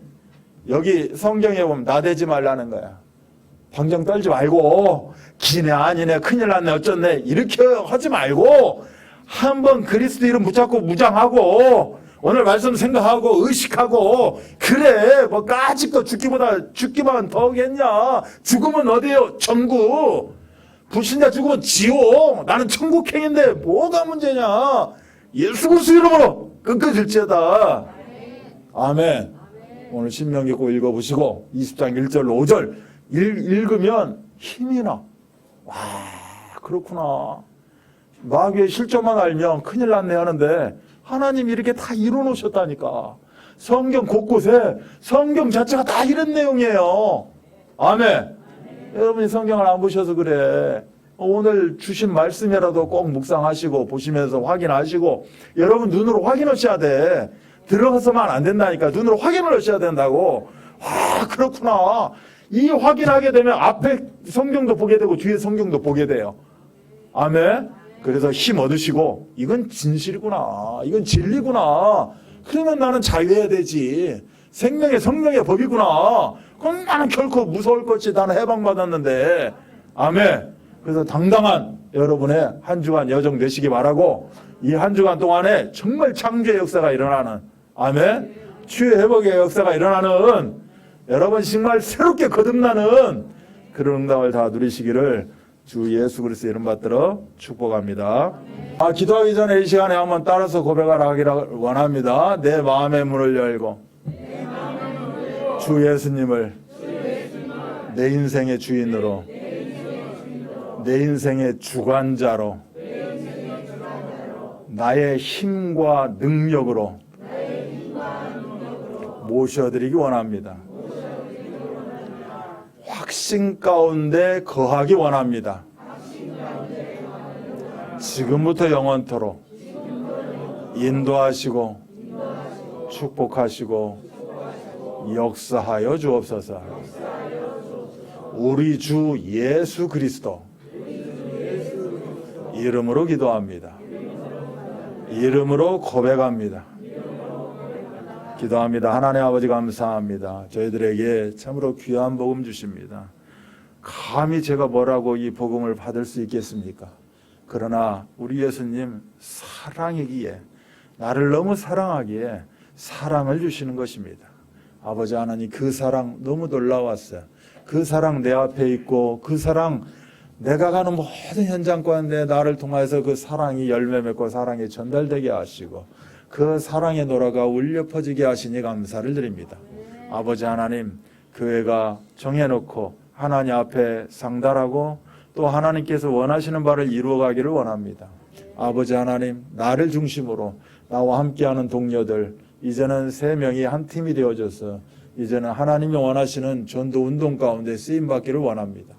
여기 성경에 보면 나대지 말라는 거야. 방정 떨지 말고 기네 아니네 큰일 났네 어쩌네 이렇게 하지 말고 한번 그리스도 이름 붙잡고 무장하고 오늘 말씀 생각하고 의식하고 그래 뭐 아직도 죽기만 더겠냐. 죽으면 어디에요? 천국. 불신자 죽으면 지옥. 나는 천국행인데 뭐가 문제냐. 예수 그리스도 이름으로 끊겨질지어다. 아멘. 오늘 신명기 꼭 읽어보시고 20장 1절 5절 읽으면 힘이 나. 와 그렇구나. 마귀의 실존만 알면 큰일 났네 하는데 하나님이 이렇게 다 이루어놓으셨다니까. 성경 곳곳에 성경 자체가 다 이런 내용이에요. 아멘. 여러분이 성경을 안 보셔서 그래. 오늘 주신 말씀이라도 꼭 묵상하시고 보시면서 확인하시고 여러분 눈으로 확인하셔야 돼. 들어가서만 안 된다니까. 눈으로 확인을 하셔야 된다고. 와 그렇구나. 이 확인하게 되면 앞에 성경도 보게 되고 뒤에 성경도 보게 돼요. 아멘. 그래서 힘 얻으시고 이건 진실이구나. 이건 진리구나. 그러면 나는 자유해야 되지. 생명의 성령의 법이구나. 그럼 나는 결코 무서울 것이 나는 해방받았는데. 아멘. 그래서 당당한 여러분의 한 주간 여정 되시기 바라고 이 한 주간 동안에 정말 창조의 역사가 일어나는 아멘. 치유 회복의 역사가 일어나는 여러분 정말 새롭게 거듭나는 그런 응답을 다 누리시기를 주 예수 그리스도 이름 받들어 축복합니다. 기도하기 전에 이 시간에 한번 따라서 고백을 하기를 원합니다. 내 마음의 문을 열고 주 예수님을 내 인생의 주인으로 내 인생의 주관자로 나의 힘과 능력으로 모셔드리기 원합니다. 확신 가운데 거하기 원합니다. 지금부터 영원토록 인도하시고 축복하시고 역사하여 주옵소서. 우리 주 예수 그리스도 이름으로 기도합니다. 이름으로 고백합니다. 기도합니다. 하나님 아버지 감사합니다. 저희들에게 참으로 귀한 복음 주십니다. 감히 제가 뭐라고 이 복음을 받을 수 있겠습니까? 그러나 우리 예수님 사랑이기에 나를 너무 사랑하기에 사랑을 주시는 것입니다. 아버지 하나님 그 사랑 너무 놀라웠어요. 그 사랑 내 앞에 있고 그 사랑 내가 가는 모든 현장 가운데 나를 통해서 그 사랑이 열매 맺고 사랑이 전달되게 하시고 그 사랑의 노래가 울려 퍼지게 하시니 감사를 드립니다. 아버지 하나님 교회가 정해놓고 하나님 앞에 상달하고 또 하나님께서 원하시는 바를 이루어가기를 원합니다. 아버지 하나님 나를 중심으로 나와 함께하는 동료들 이제는 3명이 한 팀이 되어져서 이제는 하나님이 원하시는 전도 운동 가운데 쓰임받기를 원합니다.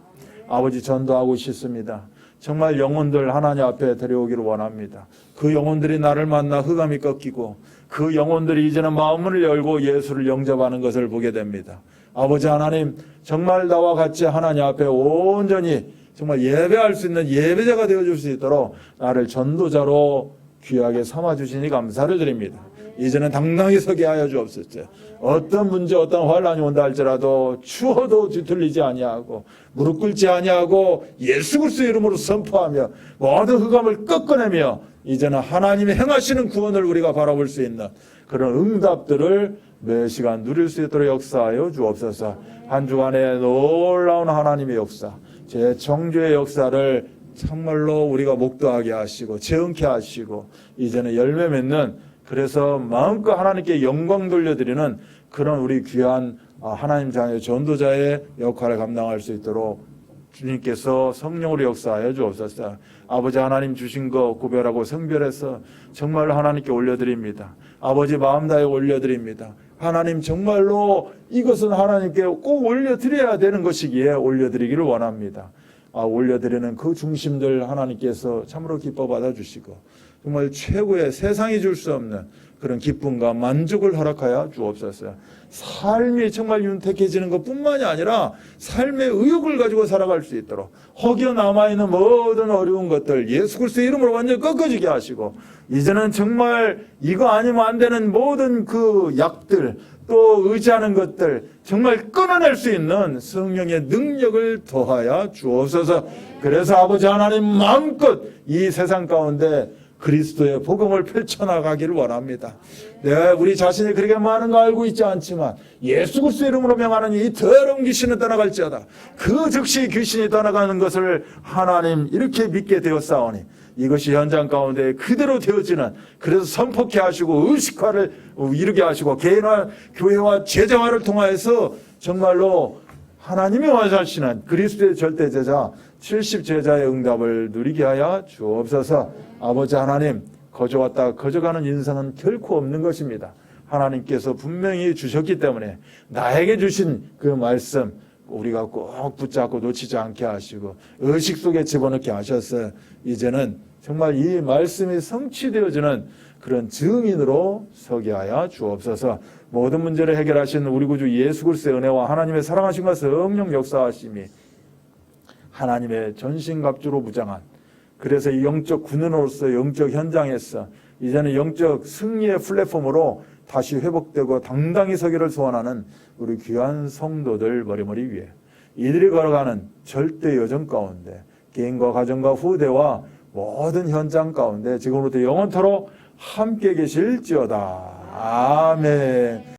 아버지 전도하고 싶습니다. 정말 영혼들 하나님 앞에 데려오기를 원합니다. 그 영혼들이 나를 만나 흑암이 꺾이고 그 영혼들이 이제는 마음을 열고 예수를 영접하는 것을 보게 됩니다. 아버지 하나님 정말 나와 같이 하나님 앞에 온전히 정말 예배할 수 있는 예배자가 되어줄 수 있도록 나를 전도자로 귀하게 삼아주시니 감사를 드립니다. 이제는 당당히 서게 하여 주옵소서. 어떤 문제 어떤 환란이 온다 할지라도 추워도 뒤틀리지 아니하고 무릎 꿇지 아니하고 예수 그리스도 이름으로 선포하며 모든 흑암을 꺾어내며 이제는 하나님이 행하시는 구원을 우리가 바라볼 수 있는 그런 응답들을 매 시간 누릴 수 있도록 역사하여 주옵소서. 한 주간의 놀라운 하나님의 역사 제 정죄의 역사를 참말로 우리가 목도하게 하시고 재응케 하시고 이제는 열매 맺는 그래서 마음껏 하나님께 영광 돌려드리는 그런 우리 귀한 하나님 자녀 전도자의 역할을 감당할 수 있도록 주님께서 성령으로 역사하여 주옵소서. 아버지 하나님 주신 거 구별하고 성별해서 정말 하나님께 올려드립니다. 아버지 마음 다해 올려드립니다. 하나님 정말로 이것은 하나님께 꼭 올려드려야 되는 것이기에 올려드리기를 원합니다. 올려드리는 그 중심들 하나님께서 참으로 기뻐 받아주시고 정말 최고의 세상이 줄 수 없는 그런 기쁨과 만족을 허락하여 주옵소서. 삶이 정말 윤택해지는 것뿐만이 아니라 삶의 의욕을 가지고 살아갈 수 있도록 허기어 남아있는 모든 어려운 것들 예수 그리스도의 이름으로 완전히 꺾어지게 하시고 이제는 정말 이거 아니면 안 되는 모든 그 약들 또 의지하는 것들 정말 끊어낼 수 있는 성령의 능력을 더하여 주옵소서. 그래서 아버지 하나님 마음껏 이 세상 가운데 그리스도의 복음을 펼쳐나가기를 원합니다. 내가 우리 자신이 그렇게 많은 거 알고 있지 않지만 예수 그리스도의 이름으로 명하는 이 더러운 귀신은 떠나갈지어다. 그 즉시 귀신이 떠나가는 것을 하나님 이렇게 믿게 되었사오니 이것이 현장 가운데 그대로 되어지는, 그래서 선포케 하시고 의식화를 이루게 하시고 개인화, 교회와 제자화를 통하여서 정말로 하나님이 원하시는 그리스도의 절대 제자 70제자의 응답을 누리게 하여 주옵소서. 아버지 하나님, 거저왔다 거저가는 인생은 결코 없는 것입니다. 하나님께서 분명히 주셨기 때문에 나에게 주신 그 말씀 우리가 꼭 붙잡고 놓치지 않게 하시고 의식 속에 집어넣게 하셔서 이제는 정말 이 말씀이 성취되어지는 그런 증인으로 서게 하여 주옵소서. 모든 문제를 해결하신 우리 구주 예수 그리스도의 은혜와 하나님의 사랑하심과 성령 역사하심이 하나님의 전신갑주로 무장한, 그래서 이 영적 군인으로서 영적 현장에서 이제는 영적 승리의 플랫폼으로 다시 회복되고 당당히 서기를 소원하는 우리 귀한 성도들 머리머리 위에 이들이 걸어가는 절대 여정 가운데 개인과 가정과 후대와 모든 현장 가운데 지금부터 영원토록 함께 계실지어다. 아멘.